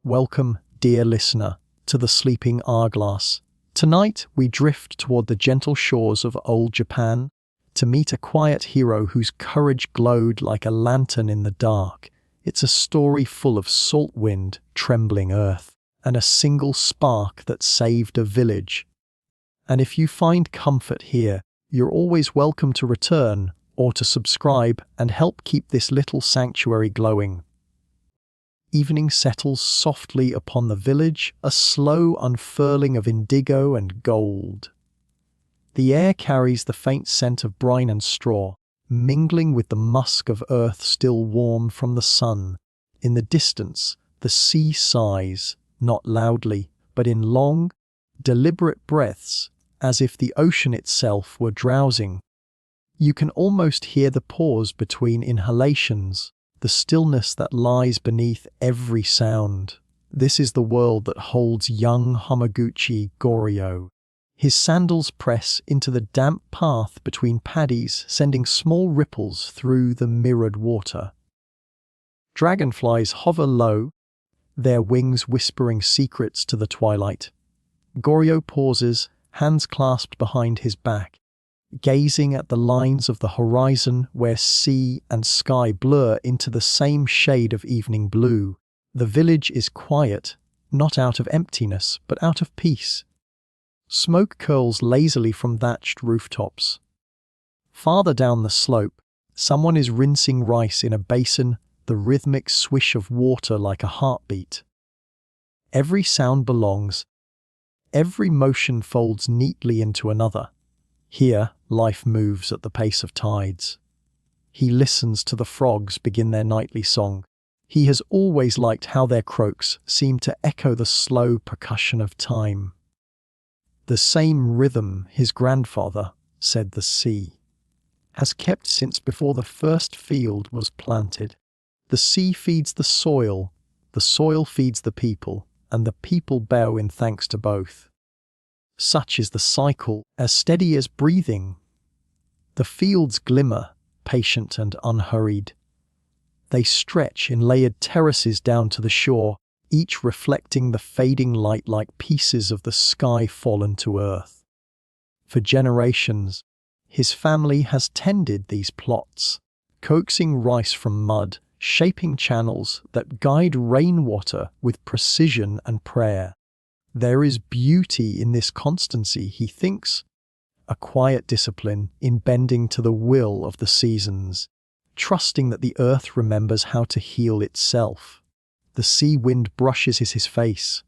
Welcome, dear listener, to the Sleeping Hourglass. Tonight, we drift toward the gentle shores of old Japan to meet a quiet hero whose courage glowed like a lantern in the dark. It's a story full of salt wind, trembling earth, and a single spark that saved a village. And if you find comfort here, you're always welcome to return or to subscribe and help keep this little sanctuary glowing. Evening settles softly upon the village, a slow unfurling of indigo and gold. The air carries the faint scent of brine and straw, mingling with the musk of earth still warm from the sun. In the distance, the sea sighs, not loudly, but in long, deliberate breaths, as if the ocean itself were drowsing. You can almost hear the pause between inhalations, the stillness that lies beneath every sound. This is the world that holds young Hamaguchi Goryō. His sandals press into the damp path between paddies, sending small ripples through the mirrored water. Dragonflies hover low, their wings whispering secrets to the twilight. Goryō pauses, hands clasped behind his back, gazing at the lines of the horizon where sea and sky blur into the same shade of evening blue. The village is quiet, not out of emptiness, but out of peace. Smoke curls lazily from thatched rooftops. Farther down the slope, someone is rinsing rice in a basin, the rhythmic swish of water like a heartbeat. Every sound belongs. Every motion folds neatly into another. Here, life moves at the pace of tides. He listens to the frogs begin their nightly song. He has always liked how their croaks seem to echo the slow percussion of time. The same rhythm his grandfather, said the sea, has kept since before the first field was planted. The sea feeds the soil feeds the people, and the people bow in thanks to both. Such is the cycle, as steady as breathing. The fields glimmer, patient and unhurried. They stretch in layered terraces down to the shore, each reflecting the fading light like pieces of the sky fallen to earth. For generations, his family has tended these plots, coaxing rice from mud, shaping channels that guide rainwater with precision and prayer. There is beauty in this constancy, he thinks, a quiet discipline in bending to the will of the seasons, trusting that the earth remembers how to heal itself. The sea wind brushes his face.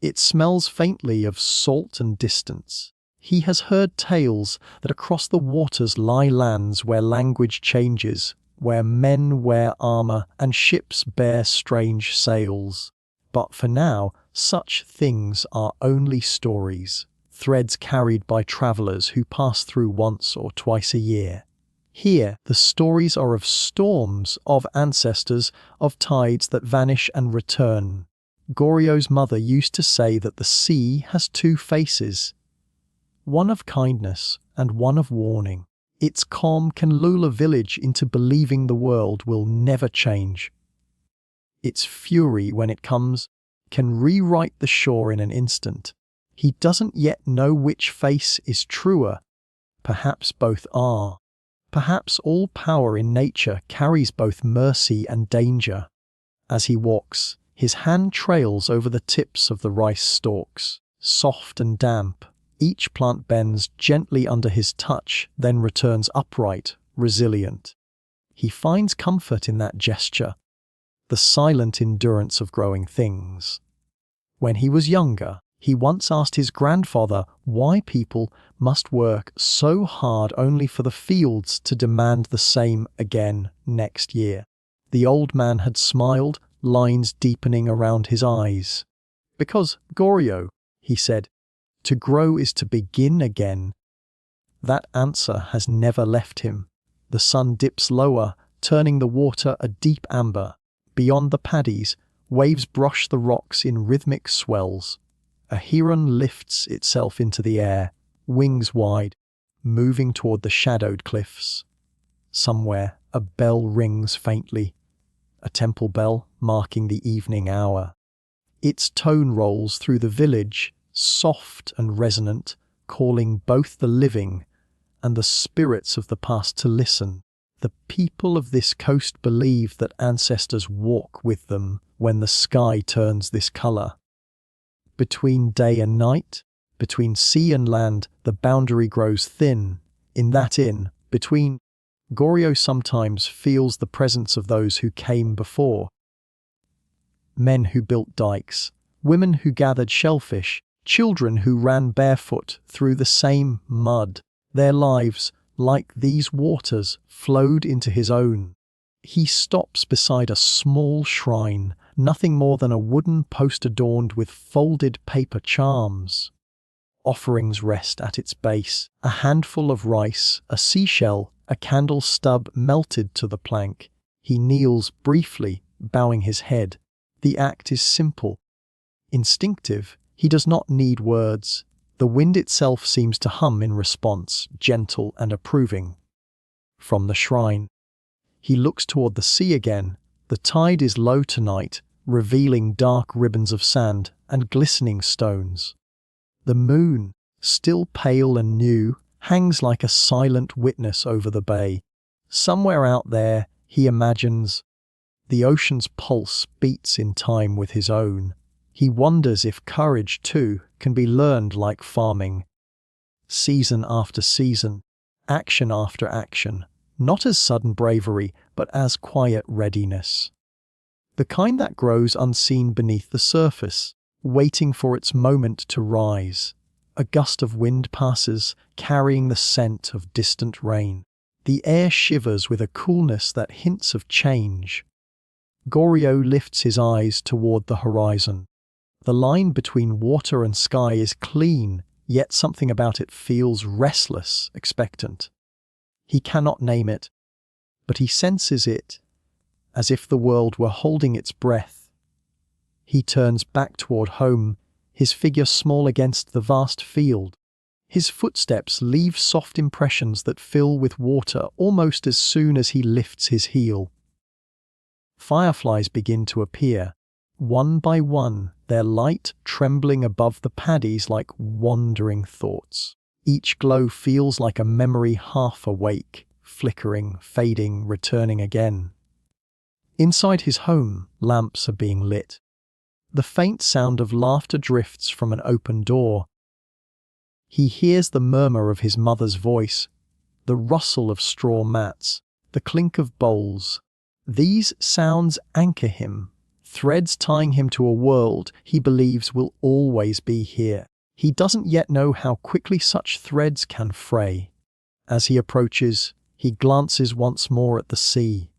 It smells faintly of salt and distance. He has heard tales that across the waters lie lands where language changes, where men wear armor and ships bear strange sails. But for now, such things are only stories, threads carried by travelers who pass through once or twice a year. Here, the stories are of storms, of ancestors, of tides that vanish and return. Goryō's mother used to say that the sea has two faces, one of kindness and one of warning. Its calm can lull a village into believing the world will never change. Its fury, when it comes, can rewrite the shore in an instant. He doesn't yet know which face is truer. Perhaps both are. Perhaps all power in nature carries both mercy and danger. As he walks, his hand trails over the tips of the rice stalks, soft and damp. Each plant bends gently under his touch, then returns upright, resilient. He finds comfort in that gesture, the silent endurance of growing things. When he was younger, he once asked his grandfather why people must work so hard only for the fields to demand the same again next year. The old man had smiled, lines deepening around his eyes. Because, Goryō, he said, to grow is to begin again. That answer has never left him. The sun dips lower, turning the water a deep amber. Beyond the paddies, waves brush the rocks in rhythmic swells. A heron lifts itself into the air, wings wide, moving toward the shadowed cliffs. Somewhere, a bell rings faintly, a temple bell marking the evening hour. Its tone rolls through the village, soft and resonant, calling both the living and the spirits of the past to listen. The people of this coast believe that ancestors walk with them when the sky turns this color. Between day and night, between sea and land, the boundary grows thin. In that between, Goryō sometimes feels the presence of those who came before. Men who built dikes, women who gathered shellfish, children who ran barefoot through the same mud. Their lives, like these waters, flowed into his own. He stops beside a small shrine, nothing more than a wooden post adorned with folded paper charms. Offerings rest at its base, a handful of rice, a seashell, a candle stub melted to the plank. He kneels briefly, bowing his head. The act is simple, instinctive. He does not need words. The wind itself seems to hum in response, gentle and approving. From the shrine, he looks toward the sea again. The tide is low tonight, revealing dark ribbons of sand and glistening stones. The moon, still pale and new, hangs like a silent witness over the bay. Somewhere out there, he imagines, the ocean's pulse beats in time with his own. He wonders if courage, too, can be learned like farming. Season after season, action after action, not as sudden bravery, but as quiet readiness. The kind that grows unseen beneath the surface, waiting for its moment to rise. A gust of wind passes, carrying the scent of distant rain. The air shivers with a coolness that hints of change. Goryō lifts his eyes toward the horizon. The line between water and sky is clean, yet something about it feels restless, expectant. He cannot name it, but he senses it, as if the world were holding its breath. He turns back toward home, his figure small against the vast field. His footsteps leave soft impressions that fill with water almost as soon as he lifts his heel. Fireflies begin to appear, one by one, their light trembling above the paddies like wandering thoughts. Each glow feels like a memory half awake, flickering, fading, returning again. Inside his home, lamps are being lit. The faint sound of laughter drifts from an open door. He hears the murmur of his mother's voice, the rustle of straw mats, the clink of bowls. These sounds anchor him, threads tying him to a world he believes will always be here. He doesn't yet know how quickly such threads can fray. As he approaches, he glances once more at the sea.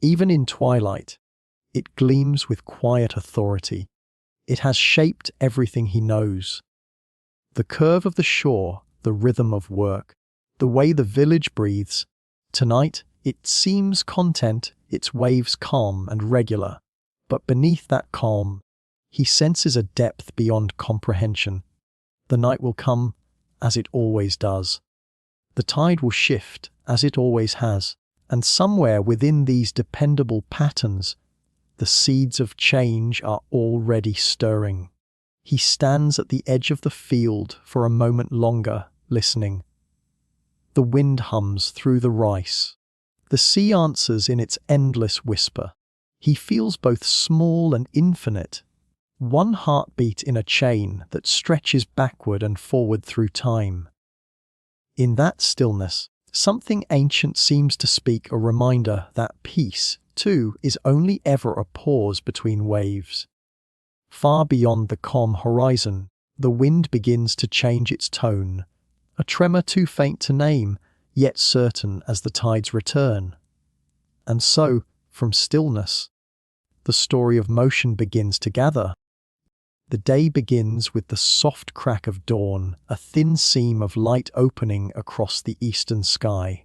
Even in twilight, it gleams with quiet authority. It has shaped everything he knows. The curve of the shore, the rhythm of work, the way the village breathes. Tonight, it seems content, its waves calm and regular. But beneath that calm, he senses a depth beyond comprehension. The night will come, as it always does. The tide will shift, as it always has. And somewhere within these dependable patterns, the seeds of change are already stirring. He stands at the edge of the field for a moment longer, listening. The wind hums through the rice. The sea answers in its endless whisper. He feels both small and infinite, one heartbeat in a chain that stretches backward and forward through time. In that stillness, something ancient seems to speak, a reminder that peace, too, is only ever a pause between waves. Far beyond the calm horizon, the wind begins to change its tone, a tremor too faint to name, yet certain as the tides return. And so, from stillness, the story of motion begins to gather. The day begins with the soft crack of dawn, a thin seam of light opening across the eastern sky.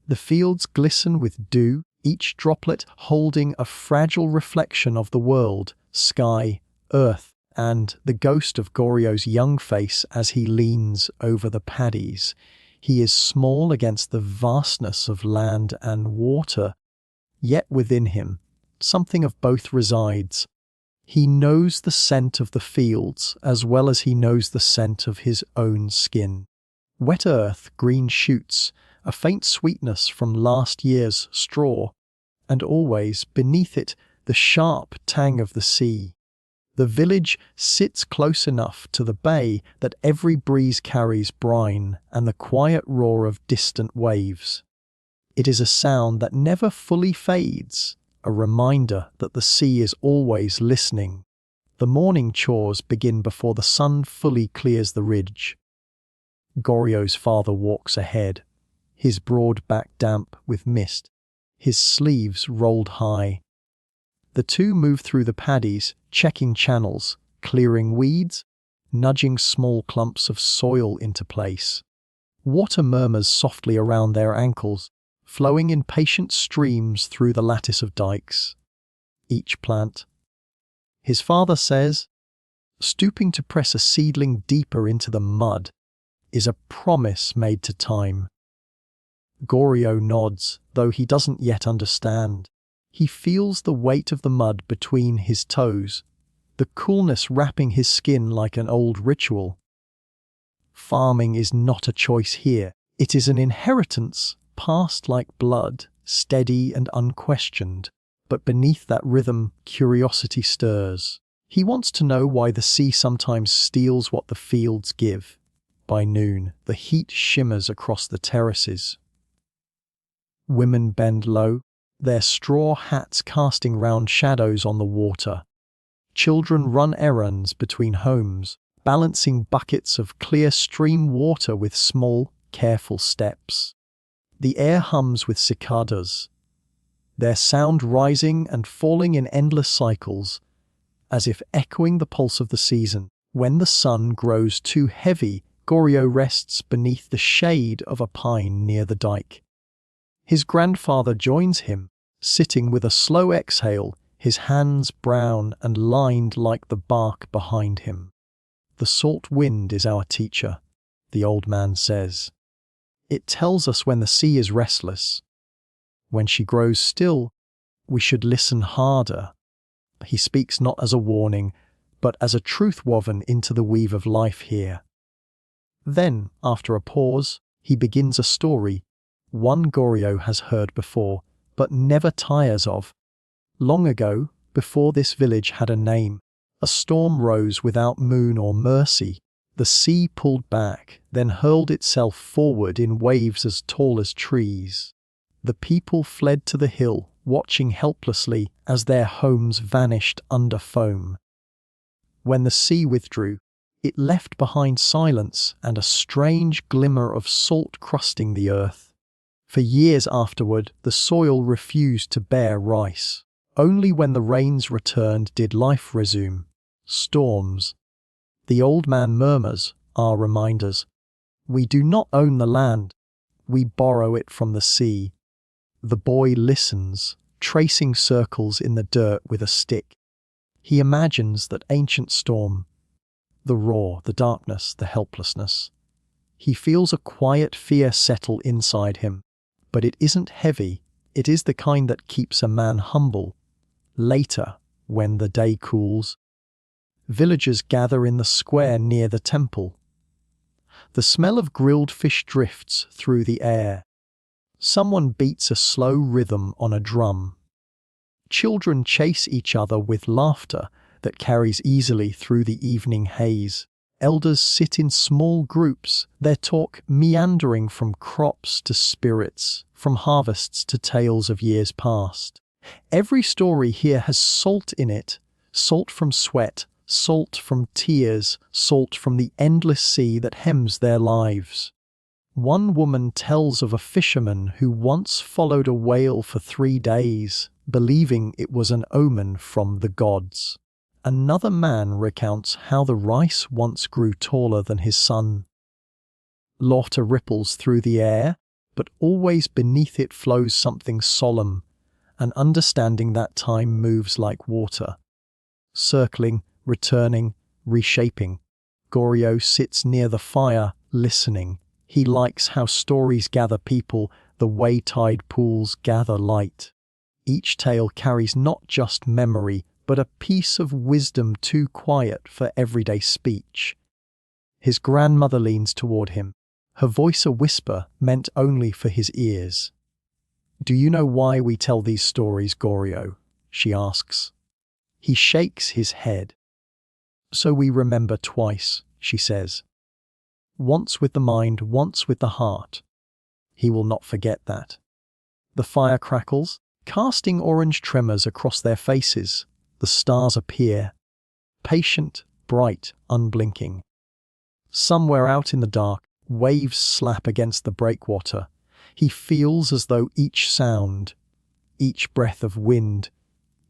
The fields glisten with dew, each droplet holding a fragile reflection of the world, sky, earth, and the ghost of Goryō's young face as he leans over the paddies. He is small against the vastness of land and water, yet within him, something of both resides. He knows the scent of the fields as well as he knows the scent of his own skin. Wet earth, green shoots, a faint sweetness from last year's straw, and always, beneath it, the sharp tang of the sea. The village sits close enough to the bay that every breeze carries brine and the quiet roar of distant waves. It is a sound that never fully fades, a reminder that the sea is always listening. The morning chores begin before the sun fully clears the ridge. Goryō's father walks ahead, his broad back damp with mist, his sleeves rolled high. The two move through the paddies, checking channels, clearing weeds, nudging small clumps of soil into place. Water murmurs softly around their ankles, flowing in patient streams through the lattice of dikes. Each plant, his father says, stooping to press a seedling deeper into the mud, is a promise made to time. Goryō nods, though he doesn't yet understand. He feels the weight of the mud between his toes, the coolness wrapping his skin like an old ritual. Farming is not a choice here. It is an inheritance, passed like blood, steady and unquestioned. But beneath that rhythm, curiosity stirs. He wants to know why the sea sometimes steals what the fields give. By noon, the heat shimmers across the terraces. Women bend low, their straw hats casting round shadows on the water. Children run errands between homes, balancing buckets of clear stream water with small, careful steps. The air hums with cicadas, their sound rising and falling in endless cycles, as if echoing the pulse of the season. When the sun grows too heavy, Goryō rests beneath the shade of a pine near the dike. His grandfather joins him, sitting with a slow exhale, his hands brown and lined like the bark behind him. "The salt wind is our teacher," the old man says. "It tells us when the sea is restless. When she grows still, we should listen harder." He speaks not as a warning, but as a truth woven into the weave of life here. Then, after a pause, he begins a story, one Goryō has heard before, but never tires of. Long ago, before this village had a name, a storm rose without moon or mercy. The sea pulled back, then hurled itself forward in waves as tall as trees. The people fled to the hill, watching helplessly as their homes vanished under foam. When the sea withdrew, it left behind silence and a strange glimmer of salt crusting the earth. For years afterward, the soil refused to bear rice. Only when the rains returned did life resume. Storms. The old man murmurs, our reminders. We do not own the land. We borrow it from the sea. The boy listens, tracing circles in the dirt with a stick. He imagines that ancient storm. The roar, the darkness, the helplessness. He feels a quiet fear settle inside him. But it isn't heavy. It is the kind that keeps a man humble. Later, when the day cools, villagers gather in the square near the temple. The smell of grilled fish drifts through the air. Someone beats a slow rhythm on a drum. Children chase each other with laughter that carries easily through the evening haze. Elders sit in small groups, their talk meandering from crops to spirits, from harvests to tales of years past. Every story here has salt in it, salt from sweat, salt from tears, salt from the endless sea that hems their lives. One woman tells of a fisherman who once followed a whale for 3 days, believing it was an omen from the gods. Another man recounts how the rice once grew taller than his son. Laughter ripples through the air, but always beneath it flows something solemn, an understanding that time moves like water. Circling, returning, reshaping. Goryō sits near the fire, listening. He likes how stories gather people, the way tide pools gather light. Each tale carries not just memory, but a piece of wisdom too quiet for everyday speech. His grandmother leans toward him, her voice a whisper meant only for his ears. "Do you know why we tell these stories, Goryō?" she asks. He shakes his head. "So we remember twice," she says. "Once with the mind, once with the heart. He will not forget that." The fire crackles, casting orange tremors across their faces. The stars appear, patient, bright, unblinking. Somewhere out in the dark, waves slap against the breakwater. He feels as though each sound, each breath of wind,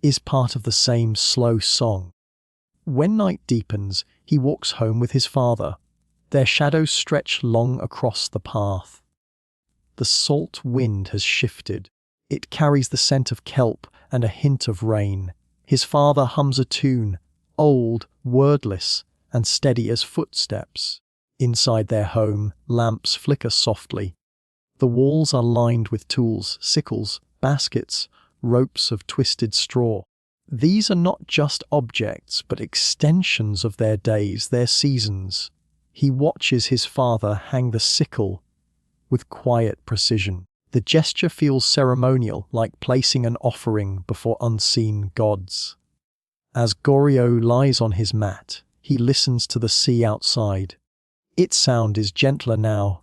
is part of the same slow song. When night deepens, he walks home with his father. Their shadows stretch long across the path. The salt wind has shifted. It carries the scent of kelp and a hint of rain. His father hums a tune, old, wordless, and steady as footsteps. Inside their home, lamps flicker softly. The walls are lined with tools, sickles, baskets, ropes of twisted straw. These are not just objects, but extensions of their days, their seasons. He watches his father hang the sickle with quiet precision. The gesture feels ceremonial, like placing an offering before unseen gods. As Goryō lies on his mat, he listens to the sea outside. Its sound is gentler now,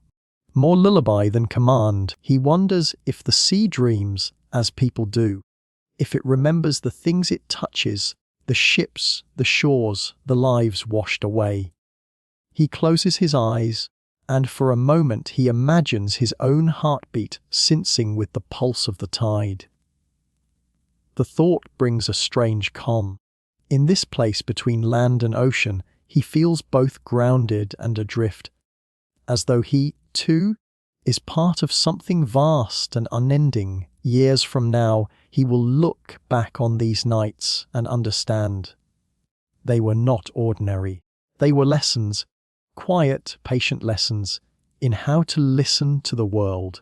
more lullaby than command. He wonders if the sea dreams, as people do, if it remembers the things it touches, the ships, the shores, the lives washed away. He closes his eyes, and for a moment he imagines his own heartbeat syncing with the pulse of the tide. The thought brings a strange calm. In this place between land and ocean, he feels both grounded and adrift, as though he, too, is part of something vast and unending. Years from now, he will look back on these nights and understand. They were not ordinary. They were lessons, quiet, patient lessons, in how to listen to the world.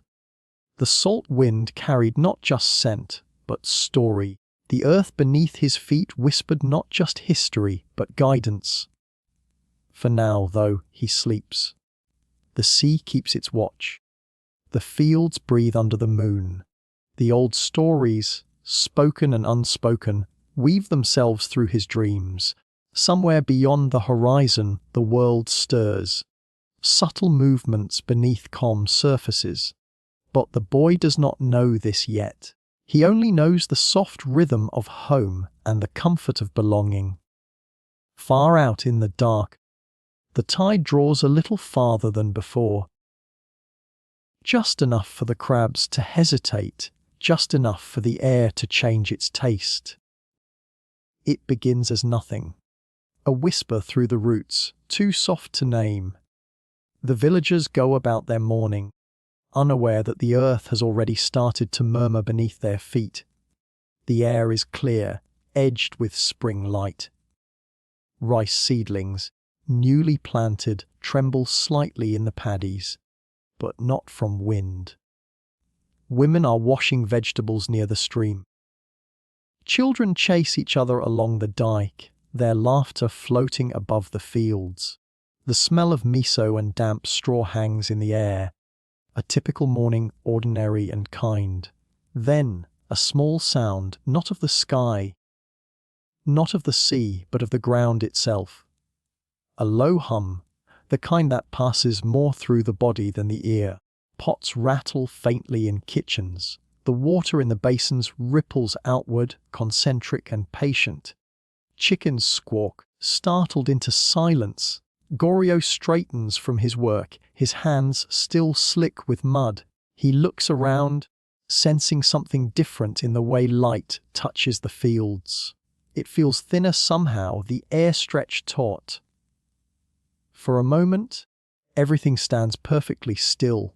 The salt wind carried not just scent, but story. The earth beneath his feet whispered not just history, but guidance. For now, though, he sleeps. The sea keeps its watch. The fields breathe under the moon. The old stories, spoken and unspoken, weave themselves through his dreams. Somewhere beyond the horizon, the world stirs. Subtle movements beneath calm surfaces. But the boy does not know this yet. He only knows the soft rhythm of home and the comfort of belonging. Far out in the dark, the tide draws a little farther than before. Just enough for the crabs to hesitate, just enough for the air to change its taste. It begins as nothing. A whisper through the roots, too soft to name. The villagers go about their mourning, unaware that the earth has already started to murmur beneath their feet. The air is clear, edged with spring light. Rice seedlings, newly planted, tremble slightly in the paddies, but not from wind. Women are washing vegetables near the stream. Children chase each other along the dike, their laughter floating above the fields. The smell of miso and damp straw hangs in the air. A typical morning, ordinary and kind. Then, a small sound, not of the sky, not of the sea, but of the ground itself. A low hum, the kind that passes more through the body than the ear. Pots rattle faintly in kitchens. The water in the basins ripples outward, concentric and patient. Chickens squawk, startled into silence. Goryō straightens from his work, his hands still slick with mud. He looks around, sensing something different in the way light touches the fields. It feels thinner somehow, the air stretched taut. For a moment, everything stands perfectly still.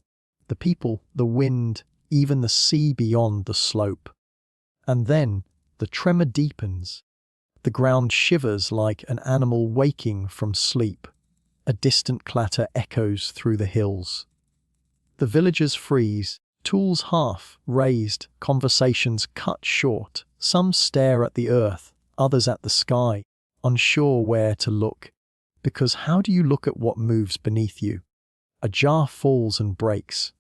The people, the wind, even the sea beyond the slope. And then, the tremor deepens. The ground shivers like an animal waking from sleep. A distant clatter echoes through the hills. The villagers freeze, tools half raised, conversations cut short. Some stare at the earth, others at the sky, unsure where to look. Because how do you look at what moves beneath you? A jar falls and breaks.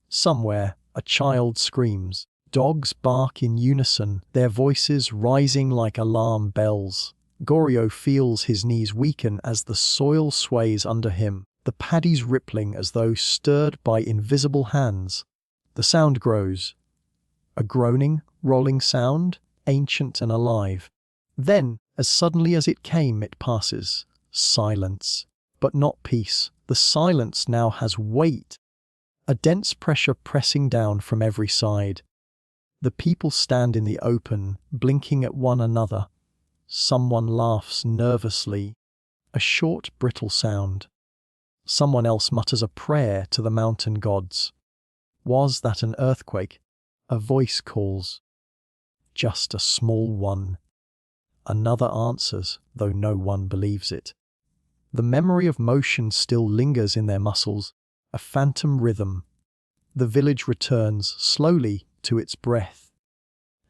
Somewhere, a child screams. Dogs bark in unison, their voices rising like alarm bells. Goryō feels his knees weaken as the soil sways under him, the paddies rippling as though stirred by invisible hands. The sound grows. A groaning, rolling sound, ancient and alive. Then, as suddenly as it came, it passes. Silence. But not peace. The silence now has weight. A dense pressure pressing down from every side. The people stand in the open, blinking at one another. Someone laughs nervously. A short, brittle sound. Someone else mutters a prayer to the mountain gods. Was that an earthquake? A voice calls. Just a small one. Another answers, though no one believes it. The memory of motion still lingers in their muscles, a phantom rhythm. The village returns, slowly, to its breath.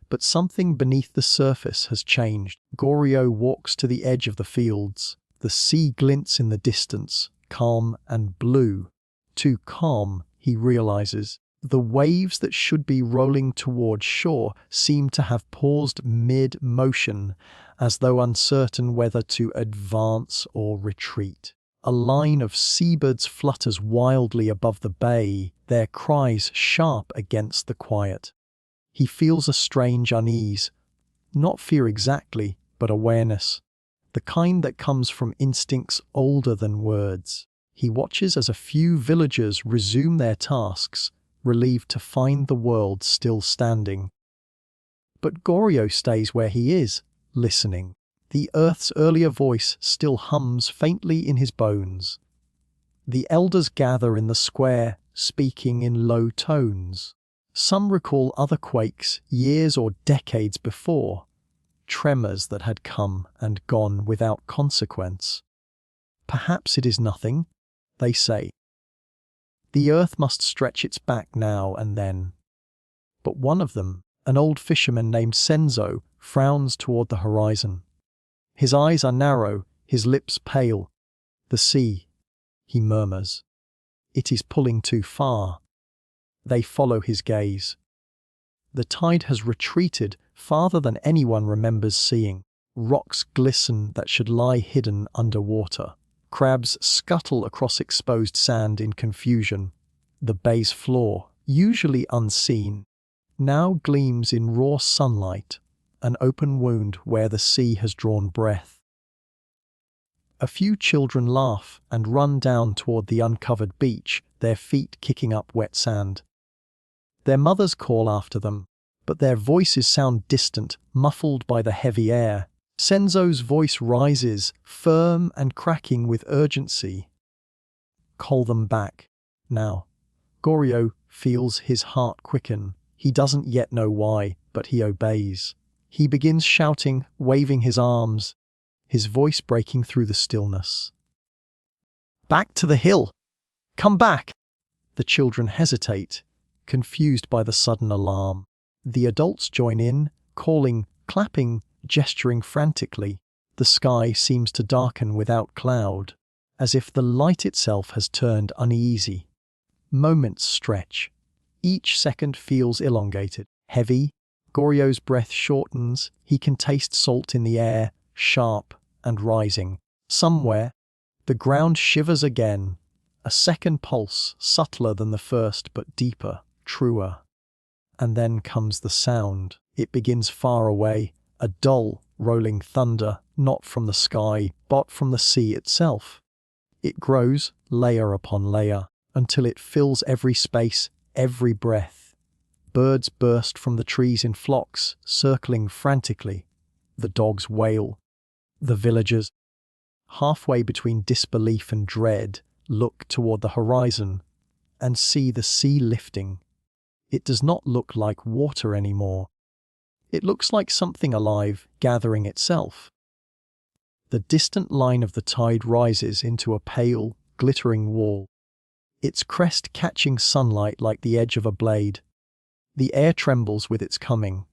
But something beneath the surface has changed. Goryō walks to the edge of the fields. The sea glints in the distance, calm and blue. Too calm, he realizes. The waves that should be rolling toward shore seem to have paused mid-motion, as though uncertain whether to advance or retreat. A line of seabirds flutters wildly above the bay, their cries sharp against the quiet. He feels a strange unease, not fear exactly, but awareness, the kind that comes from instincts older than words. He watches as a few villagers resume their tasks, relieved to find the world still standing. But Goryō stays where he is, listening. The earth's earlier voice still hums faintly in his bones. The elders gather in the square, speaking in low tones. Some recall other quakes years or decades before, tremors that had come and gone without consequence. Perhaps it is nothing, they say. The earth must stretch its back now and then. But one of them, an old fisherman named Senzo, frowns toward the horizon. His eyes are narrow, his lips pale. The sea, he murmurs. It is pulling too far. They follow his gaze. The tide has retreated farther than anyone remembers seeing. Rocks glisten that should lie hidden underwater. Crabs scuttle across exposed sand in confusion. The bay's floor, usually unseen, now gleams in raw sunlight, an open wound where the sea has drawn breath. A few children laugh and run down toward the uncovered beach, their feet kicking up wet sand. Their mothers call after them, but their voices sound distant, muffled by the heavy air. Senzo's voice rises, firm and cracking with urgency. Call them back, now. Goryō feels his heart quicken. He doesn't yet know why, but he obeys. He begins shouting, waving his arms, his voice breaking through the stillness. Back to the hill! Come back! The children hesitate, confused by the sudden alarm. The adults join in, calling, clapping, gesturing frantically. The sky seems to darken without cloud, as if the light itself has turned uneasy. Moments stretch. Each second feels elongated, heavy. Goryō's breath shortens. He can taste salt in the air, sharp and rising. Somewhere, the ground shivers again. A second pulse, subtler than the first but deeper, truer. And then comes the sound. It begins far away, a dull, rolling thunder, not from the sky, but from the sea itself. It grows, layer upon layer, until it fills every space, every breath. Birds burst from the trees in flocks, circling frantically. The dogs wail. The villagers, halfway between disbelief and dread, look toward the horizon and see the sea lifting. It does not look like water anymore. It looks like something alive, gathering itself. The distant line of the tide rises into a pale, glittering wall, its crest catching sunlight like the edge of a blade. The air trembles with its coming.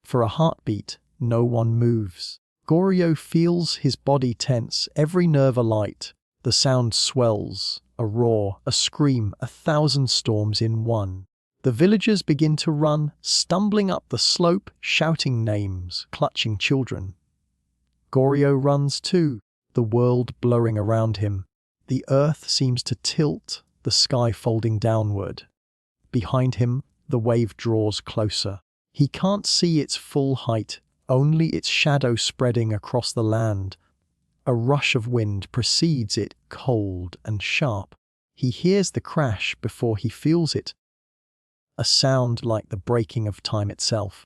For a heartbeat, No one moves. Goryō feels his body tense, every nerve alight. The sound swells, a roar, a scream, 1,000 storms in one. The villagers begin to run, stumbling up the slope, shouting names, clutching children. Goryō runs too, the world blurring around him. The earth seems to tilt, the sky folding downward. Behind him, the wave draws closer. He can't see its full height, only its shadow spreading across the land. A rush of wind precedes it, cold and sharp. He hears the crash before he feels it, a sound like the breaking of time itself.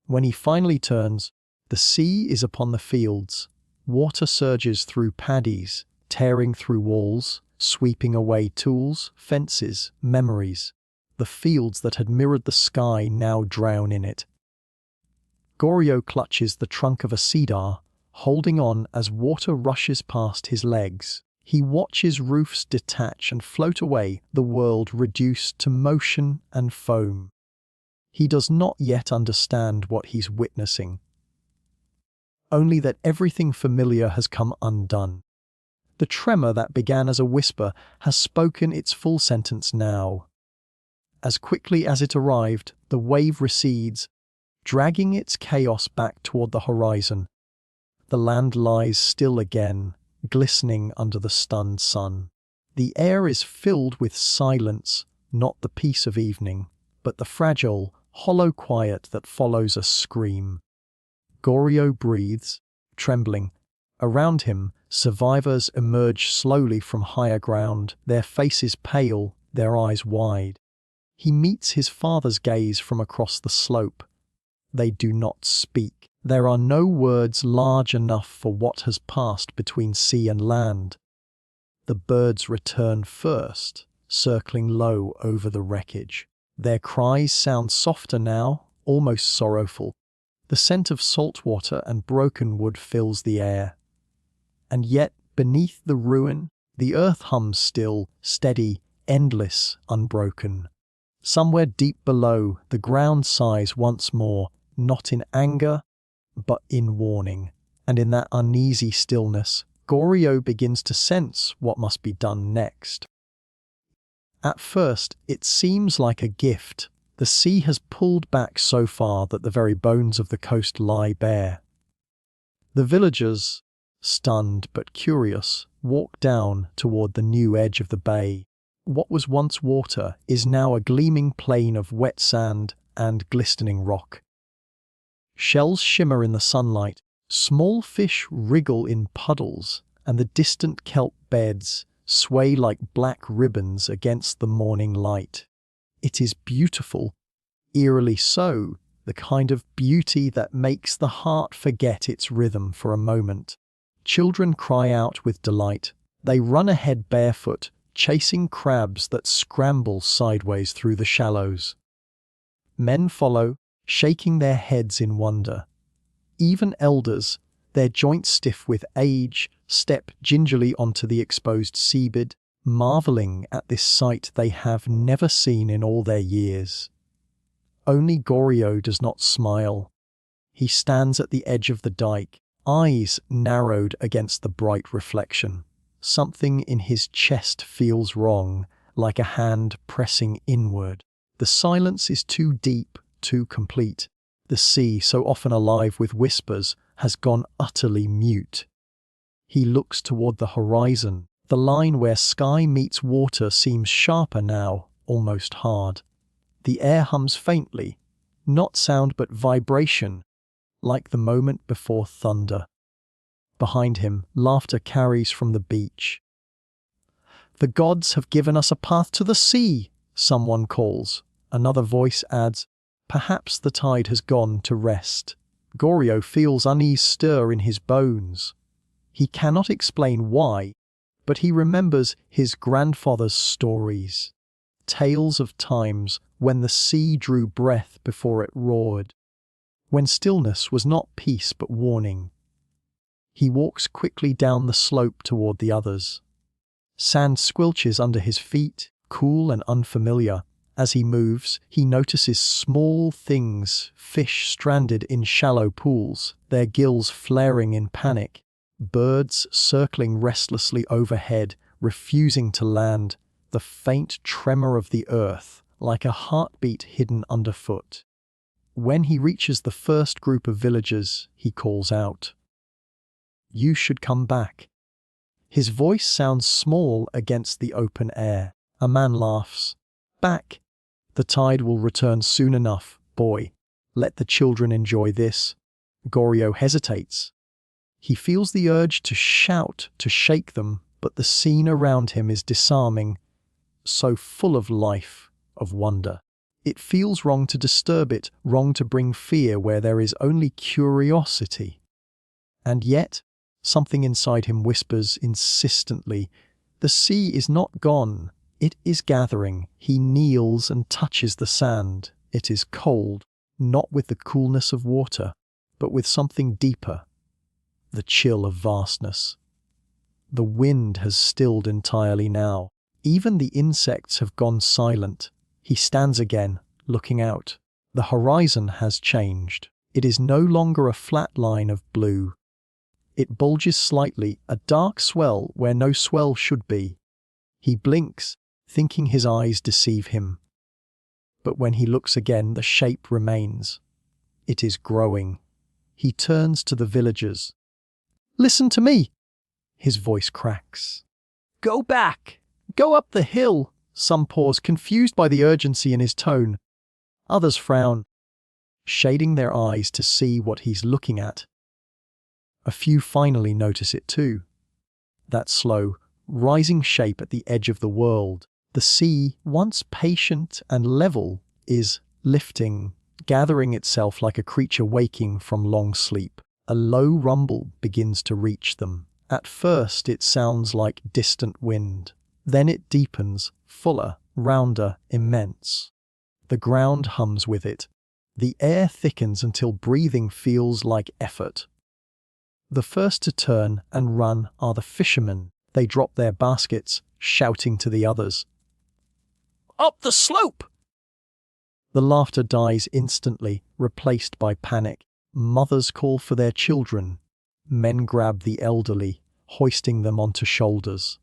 When he finally turns, the sea is upon the fields. Water surges through paddies, tearing through walls, sweeping away tools, fences, memories. The fields that had mirrored the sky now drown in it. Goryō clutches the trunk of a cedar, holding on as water rushes past his legs. He watches roofs detach and float away, the world reduced to motion and foam. He does not yet understand what he's witnessing, only that everything familiar has come undone. The tremor that began as a whisper has spoken its full sentence now. As quickly as it arrived, the wave recedes, dragging its chaos back toward the horizon. The land lies still again, glistening under the stunned sun. The air is filled with silence, not the peace of evening, but the fragile, hollow quiet that follows a scream. Goryō breathes, trembling. Around him, survivors emerge slowly from higher ground, their faces pale, their eyes wide. He meets his father's gaze from across the slope. They do not speak. There are no words large enough for what has passed between sea and land. The birds return first, circling low over the wreckage. Their cries sound softer now, almost sorrowful. The scent of salt water and broken wood fills the air. And yet, beneath the ruin, the earth hums still, steady, endless, unbroken. Somewhere deep below, the ground sighs once more, not in anger, but in warning. And in that uneasy stillness, Goryō begins to sense what must be done next. At first, it seems like a gift. The sea has pulled back so far that the very bones of the coast lie bare. The villagers, stunned but curious, walk down toward the new edge of the bay. What was once water is now a gleaming plain of wet sand and glistening rock. Shells shimmer in the sunlight, small fish wriggle in puddles, and the distant kelp beds sway like black ribbons against the morning light. It is beautiful, eerily so, the kind of beauty that makes the heart forget its rhythm for a moment. Children cry out with delight. They run ahead barefoot, chasing crabs that scramble sideways through the shallows. Men follow, shaking their heads in wonder. Even elders, their joints stiff with age, step gingerly onto the exposed seabed, marveling at this sight they have never seen in all their years. Only Goryō does not smile. He stands at the edge of the dike, eyes narrowed against the bright reflection. Something in his chest feels wrong, like a hand pressing inward. The silence is too deep, too complete. The sea, so often alive with whispers, has gone utterly mute. He looks toward the horizon. The line where sky meets water seems sharper now, almost hard. The air hums faintly, not sound but vibration, like the moment before thunder. Behind him, laughter carries from the beach. "The gods have given us a path to the sea," someone calls. Another voice adds, "Perhaps the tide has gone to rest." Goryō feels unease stir in his bones. He cannot explain why, but he remembers his grandfather's stories. Tales of times when the sea drew breath before it roared, when stillness was not peace but warning. He walks quickly down the slope toward the others. Sand squelches under his feet, cool and unfamiliar, As he moves, he notices small things, fish stranded in shallow pools, their gills flaring in panic, birds circling restlessly overhead, refusing to land, the faint tremor of the earth, like a heartbeat hidden underfoot. When he reaches the first group of villagers, he calls out, "You should come back." His voice sounds small against the open air. A man laughs. "Back. The tide will return soon enough, boy. Let the children enjoy this." Goryō hesitates. He feels the urge to shout, to shake them, but the scene around him is disarming, so full of life, of wonder. It feels wrong to disturb it, wrong to bring fear where there is only curiosity. And yet, something inside him whispers insistently, the sea is not gone, it is gathering. He kneels and touches the sand. It is cold, not with the coolness of water, but with something deeper, the chill of vastness. The wind has stilled entirely now. Even the insects have gone silent. He stands again, looking out. The horizon has changed. It is no longer a flat line of blue. It bulges slightly, a dark swell where no swell should be. He blinks, thinking his eyes deceive him. But when he looks again, the shape remains. It is growing. He turns to the villagers. "Listen to me!" His voice cracks. "Go back! Go up the hill!" Some pause, confused by the urgency in his tone. Others frown, shading their eyes to see what he's looking at. A few finally notice it too. That slow, rising shape at the edge of the world. The sea, once patient and level, is lifting, gathering itself like a creature waking from long sleep. A low rumble begins to reach them. At first it sounds like distant wind. Then it deepens, fuller, rounder, immense. The ground hums with it. The air thickens until breathing feels like effort. The first to turn and run are the fishermen. They drop their baskets, shouting to the others, "Up the slope!" The laughter dies instantly, replaced by panic. Mothers call for their children. Men grab the elderly, hoisting them onto shoulders.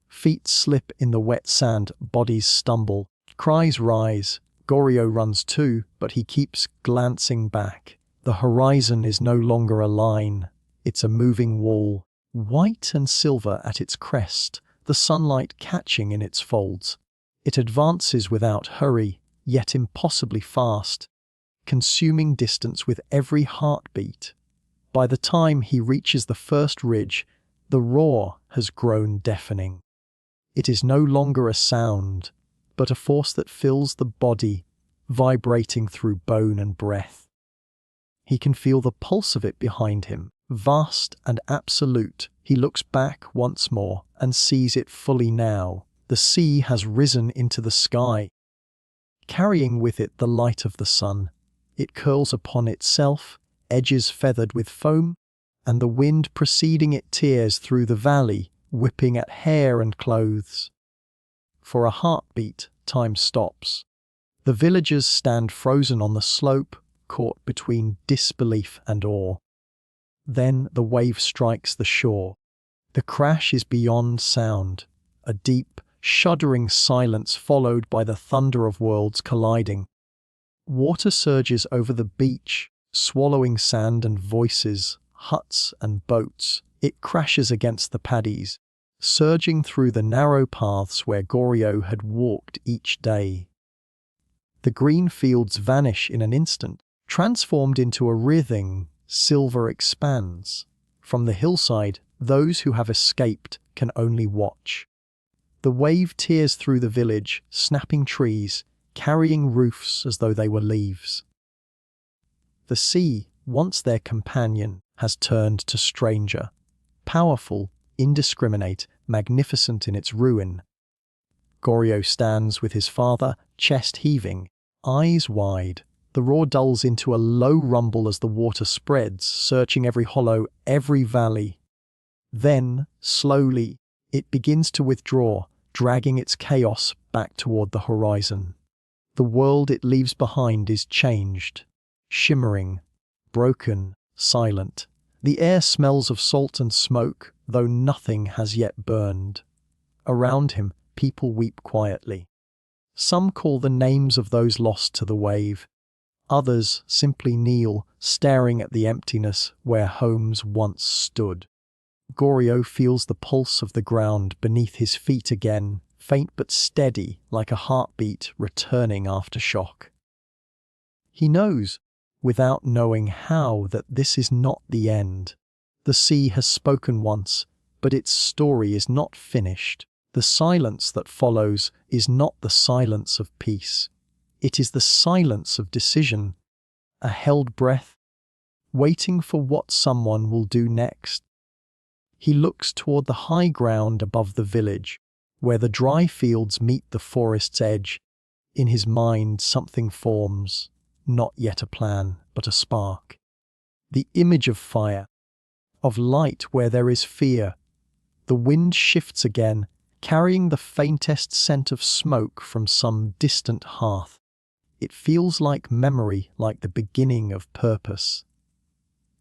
Feet slip in the wet sand, bodies stumble, cries rise. Goryō runs too, but he keeps glancing back. The horizon is no longer a line, it's a moving wall, white and silver at its crest, the sunlight catching in its folds. It advances without hurry, yet impossibly fast, consuming distance with every heartbeat. By the time he reaches the first ridge, the roar has grown deafening. It is no longer a sound, but a force that fills the body, vibrating through bone and breath. He can feel the pulse of it behind him, vast and absolute. He looks back once more and sees it fully now. The sea has risen into the sky, carrying with it the light of the sun. It curls upon itself, edges feathered with foam, and the wind preceding it tears through the valley, whipping at hair and clothes. For a heartbeat, time stops. The villagers stand frozen on the slope, caught between disbelief and awe. Then the wave strikes the shore. The crash is beyond sound, a deep, shuddering silence followed by the thunder of worlds colliding. Water surges over the beach, swallowing sand and voices, huts and boats. It crashes against the paddies, surging through the narrow paths where Goryō had walked each day. The green fields vanish in an instant, transformed into a writhing, silver expanse. From the hillside, those who have escaped can only watch. The wave tears through the village, snapping trees, carrying roofs as though they were leaves. The sea, once their companion, has turned to stranger. Powerful, indiscriminate, magnificent in its ruin. Goryō stands with his father, chest heaving, eyes wide. The roar dulls into a low rumble as the water spreads, searching every hollow, every valley. Then, slowly, it begins to withdraw, dragging its chaos back toward the horizon. The world it leaves behind is changed, shimmering, broken, silent. The air smells of salt and smoke, though nothing has yet burned. Around him, people weep quietly. Some call the names of those lost to the wave. Others simply kneel, staring at the emptiness where homes once stood. Goryō feels the pulse of the ground beneath his feet again, faint but steady, like a heartbeat returning after shock. He knows, without knowing how, that this is not the end. The sea has spoken once, but its story is not finished. The silence that follows is not the silence of peace. It is the silence of decision, a held breath, waiting for what someone will do next. He looks toward the high ground above the village, where the dry fields meet the forest's edge. In his mind something forms, not yet a plan, but a spark. The image of fire, of light where there is fear. The wind shifts again, carrying the faintest scent of smoke from some distant hearth. It feels like memory, like the beginning of purpose.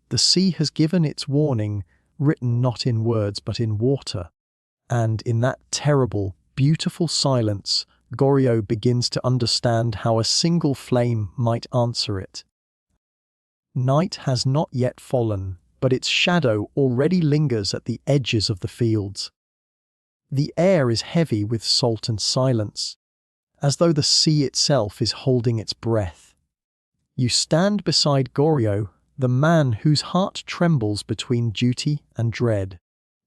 The sea has given its warning, written not in words but in water. And in that terrible, beautiful silence, Goryō begins to understand how a single flame might answer it. Night has not yet fallen, but its shadow already lingers at the edges of the fields. The air is heavy with salt and silence, as though the sea itself is holding its breath. You stand beside Goryō, the man whose heart trembles between duty and dread.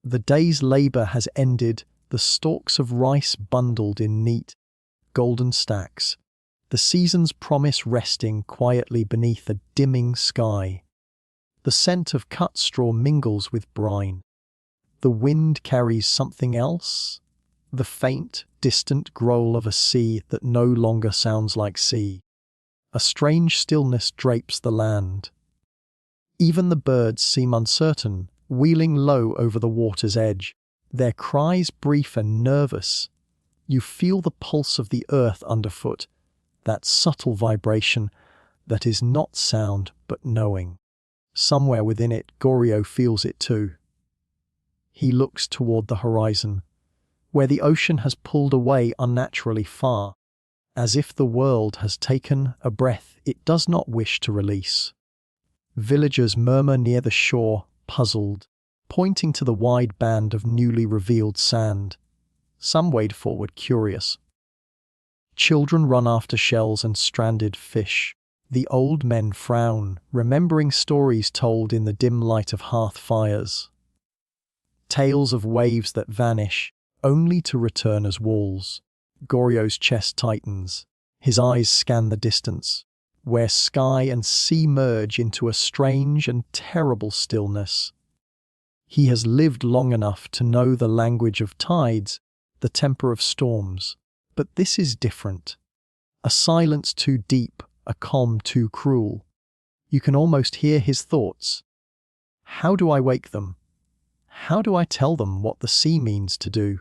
The day's labor has ended, the stalks of rice bundled in neat, golden stacks, the season's promise resting quietly beneath a dimming sky. The scent of cut straw mingles with brine. The wind carries something else, the faint, distant growl of a sea that no longer sounds like sea. A strange stillness drapes the land. Even the birds seem uncertain, wheeling low over the water's edge, their cries brief and nervous. You feel the pulse of the earth underfoot, that subtle vibration that is not sound but knowing. Somewhere within it, Goryō feels it too. He looks toward the horizon, where the ocean has pulled away unnaturally far, as if the world has taken a breath it does not wish to release. Villagers murmur near the shore, puzzled, pointing to the wide band of newly revealed sand. Some wade forward, curious. Children run after shells and stranded fish. The old men frown, remembering stories told in the dim light of hearth fires. Tales of waves that vanish, only to return as walls. Goryō's chest tightens. His eyes scan the distance, where sky and sea merge into a strange and terrible stillness. He has lived long enough to know the language of tides, the temper of storms. But this is different. A silence too deep, a calm too cruel. You can almost hear his thoughts. How do I wake them? How do I tell them what the sea means to do?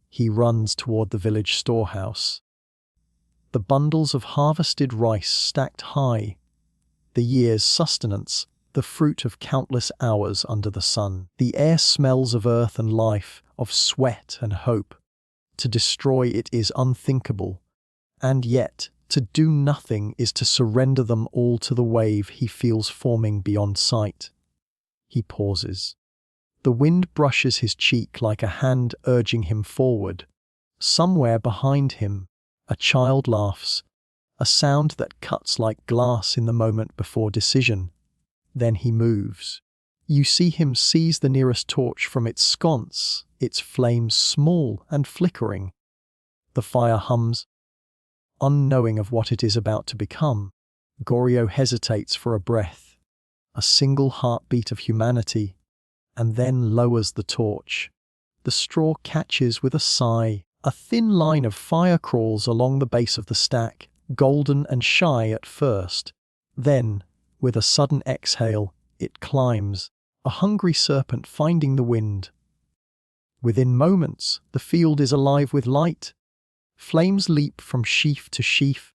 He runs toward the village storehouse. The bundles of harvested rice stacked high. The year's sustenance, the fruit of countless hours under the sun. The air smells of earth and life, of sweat and hope. To destroy it is unthinkable, and yet to do nothing is to surrender them all to the wave he feels forming beyond sight. He pauses. The wind brushes his cheek like a hand urging him forward. Somewhere behind him, a child laughs, a sound that cuts like glass in the moment before decision. Then he moves. You see him seize the nearest torch from its sconce, its flames small and flickering. The fire hums. Unknowing of what it is about to become, Goryō hesitates for a breath, a single heartbeat of humanity, and then lowers the torch. The straw catches with a sigh. A thin line of fire crawls along the base of the stack, golden and shy at first. Then, with a sudden exhale, it climbs, a hungry serpent finding the wind. Within moments, the field is alive with light. Flames leap from sheaf to sheaf,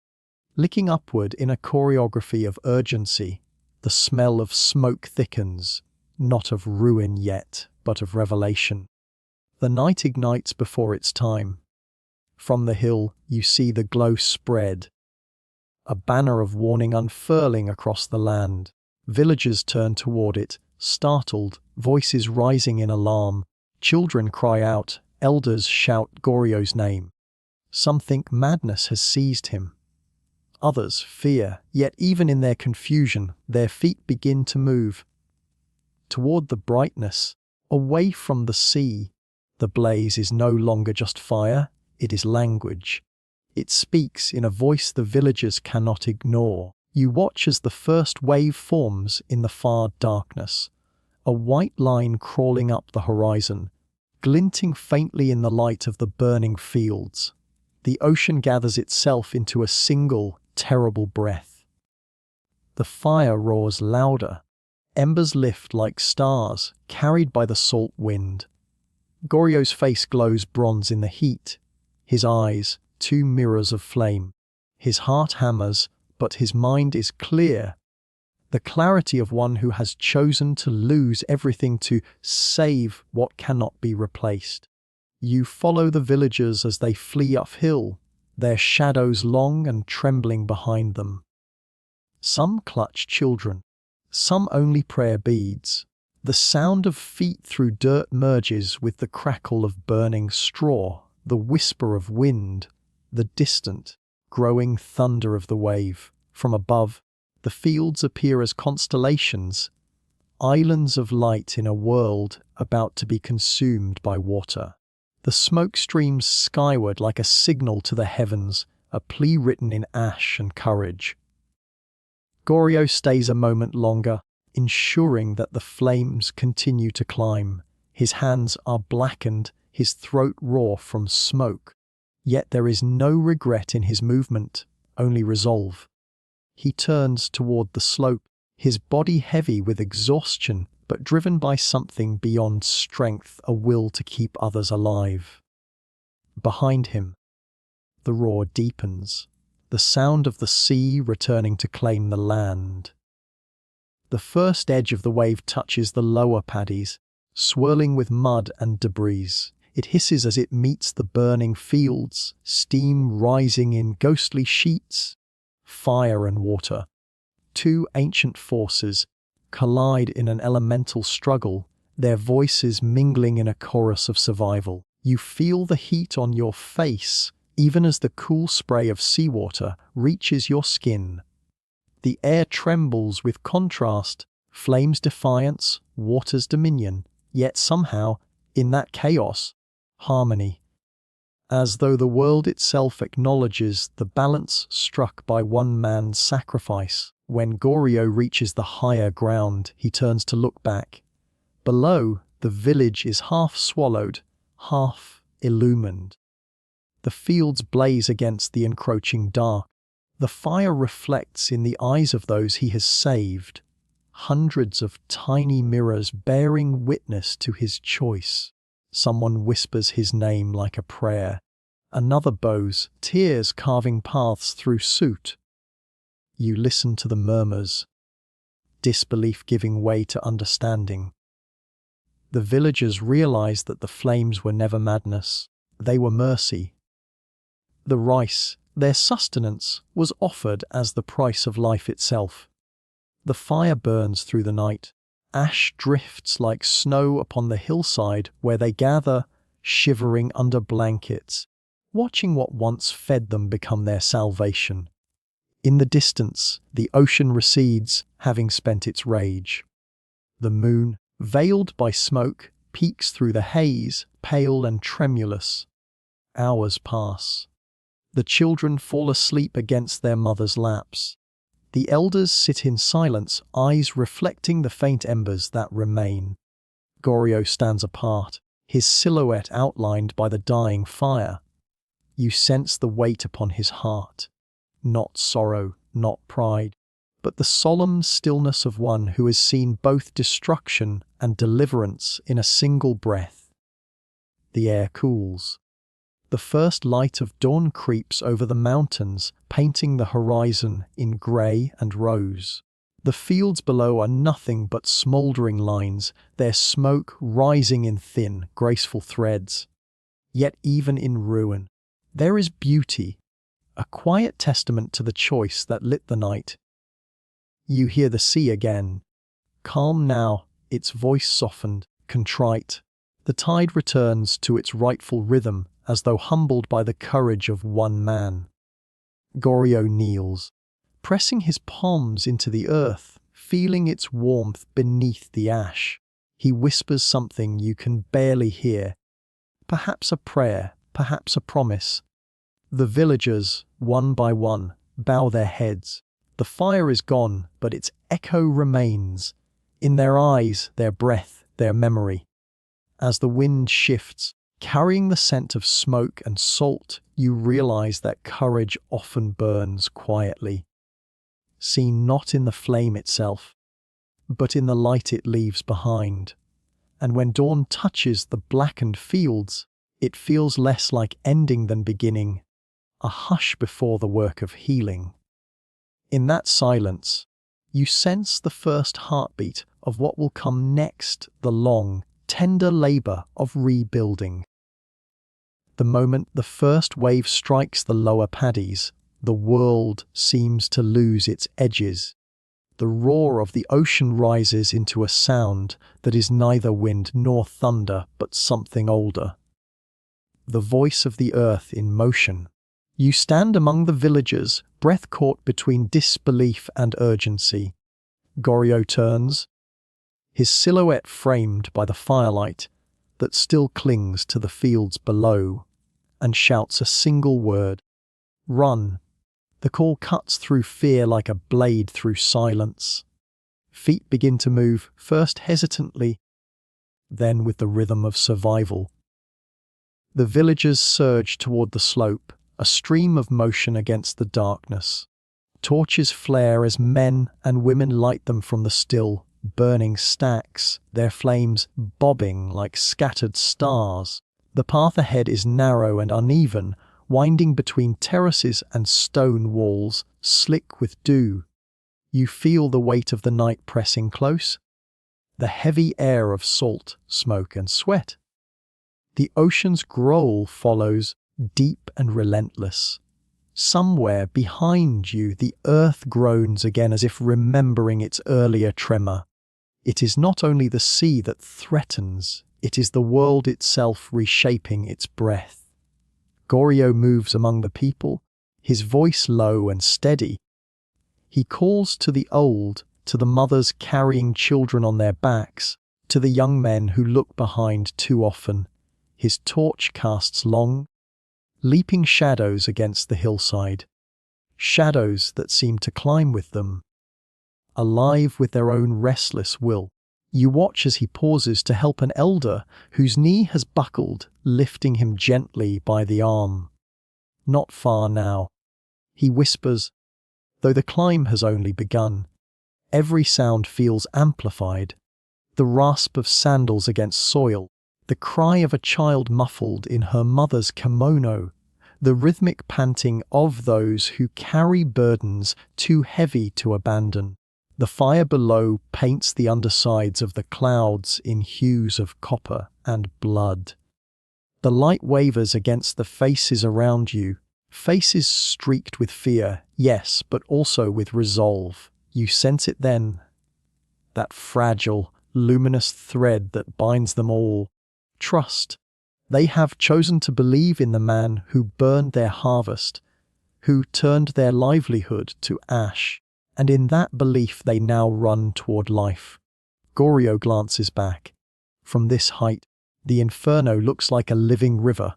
licking upward in a choreography of urgency. The smell of smoke thickens, not of ruin yet, but of revelation. The night ignites before its time. From the hill, you see the glow spread, a banner of warning unfurling across the land. Villagers turn toward it, startled, voices rising in alarm. Children cry out, elders shout Goryō's name. Some think madness has seized him. Others fear, yet even in their confusion, their feet begin to move. Toward the brightness, away from the sea. The blaze is no longer just fire, it is language. It speaks in a voice the villagers cannot ignore. You watch as the first wave forms in the far darkness, a white line crawling up the horizon, glinting faintly in the light of the burning fields. The ocean gathers itself into a single, terrible breath. The fire roars louder. Embers lift like stars, carried by the salt wind. Goryō's face glows bronze in the heat. His eyes, two mirrors of flame. His heart hammers, but his mind is clear. The clarity of one who has chosen to lose everything to save what cannot be replaced. You follow the villagers as they flee uphill, their shadows long and trembling behind them. Some clutch children, some only prayer beads. The sound of feet through dirt merges with the crackle of burning straw, the whisper of wind, the distant, growing thunder of the wave. From above, the fields appear as constellations, islands of light in a world about to be consumed by water. The smoke streams skyward like a signal to the heavens, a plea written in ash and courage. Goryō stays a moment longer, ensuring that the flames continue to climb. His hands are blackened, his throat raw from smoke. Yet there is no regret in his movement, only resolve. He turns toward the slope, his body heavy with exhaustion, but driven by something beyond strength, a will to keep others alive. Behind him, the roar deepens, the sound of the sea returning to claim the land. The first edge of the wave touches the lower paddies, swirling with mud and debris. It hisses as it meets the burning fields, steam rising in ghostly sheets. Fire and water, two ancient forces, collide in an elemental struggle, their voices mingling in a chorus of survival. You feel the heat on your face, even as the cool spray of seawater reaches your skin. The air trembles with contrast, flames defiance, water's dominion, yet somehow, in that chaos, harmony. As though the world itself acknowledges the balance struck by one man's sacrifice. When Goryō reaches the higher ground, he turns to look back. Below, the village is half swallowed, half illumined. The fields blaze against the encroaching dark. The fire reflects in the eyes of those he has saved. Hundreds of tiny mirrors bearing witness to his choice. Someone whispers his name like a prayer. Another bows, tears carving paths through soot. You listen to the murmurs, disbelief giving way to understanding. The villagers realize that the flames were never madness, they were mercy. The rice, their sustenance, was offered as the price of life itself. The fire burns through the night. Ash drifts like snow upon the hillside where they gather, shivering under blankets, watching what once fed them become their salvation. In the distance, the ocean recedes, having spent its rage. The moon, veiled by smoke, peeks through the haze, pale and tremulous. Hours pass. The children fall asleep against their mothers' laps. The elders sit in silence, eyes reflecting the faint embers that remain. Goryō stands apart, his silhouette outlined by the dying fire. You sense the weight upon his heart. Not sorrow, not pride, but the solemn stillness of one who has seen both destruction and deliverance in a single breath. The air cools. The first light of dawn creeps over the mountains, painting the horizon in grey and rose. The fields below are nothing but smouldering lines, their smoke rising in thin, graceful threads. Yet even in ruin, there is beauty, a quiet testament to the choice that lit the night. You hear the sea again. Calm now, its voice softened, contrite. The tide returns to its rightful rhythm, as though humbled by the courage of one man. Goryō kneels, pressing his palms into the earth, feeling its warmth beneath the ash. He whispers something you can barely hear. Perhaps a prayer, perhaps a promise. The villagers, one by one, bow their heads. The fire is gone, but its echo remains. In their eyes, their breath, their memory. As the wind shifts, carrying the scent of smoke and salt, you realize that courage often burns quietly. Seen not in the flame itself, but in the light it leaves behind. And when dawn touches the blackened fields, it feels less like ending than beginning, a hush before the work of healing. In that silence, you sense the first heartbeat of what will come next, the long, tender labor of rebuilding. The moment the first wave strikes the lower paddies, the world seems to lose its edges. The roar of the ocean rises into a sound that is neither wind nor thunder, but something older. The voice of the earth in motion. You stand among the villagers, breath caught between disbelief and urgency. Goryō turns, his silhouette framed by the firelight that still clings to the fields below, and shouts a single word. Run. The call cuts through fear like a blade through silence. Feet begin to move, first hesitantly, then with the rhythm of survival. The villagers surge toward the slope, a stream of motion against the darkness. Torches flare as men and women light them from the still, burning stacks, their flames bobbing like scattered stars. The path ahead is narrow and uneven, winding between terraces and stone walls, slick with dew. You feel the weight of the night pressing close, the heavy air of salt, smoke and sweat. The ocean's growl follows, deep and relentless. Somewhere behind you, the earth groans again as if remembering its earlier tremor. It is not only the sea that threatens, it is the world itself reshaping its breath. Goryō moves among the people, his voice low and steady. He calls to the old, to the mothers carrying children on their backs, to the young men who look behind too often. His torch casts long, leaping shadows against the hillside, shadows that seem to climb with them, alive with their own restless will. You watch as he pauses to help an elder whose knee has buckled, lifting him gently by the arm. Not far now, he whispers, though the climb has only begun. Every sound feels amplified, the rasp of sandals against soil, the cry of a child muffled in her mother's kimono, the rhythmic panting of those who carry burdens too heavy to abandon. The fire below paints the undersides of the clouds in hues of copper and blood. The light wavers against the faces around you, faces streaked with fear, yes, but also with resolve. You sense it then, that fragile, luminous thread that binds them all. Trust. They have chosen to believe in the man who burned their harvest, who turned their livelihood to ash, and in that belief they now run toward life. Goryō glances back. From this height, the inferno looks like a living river,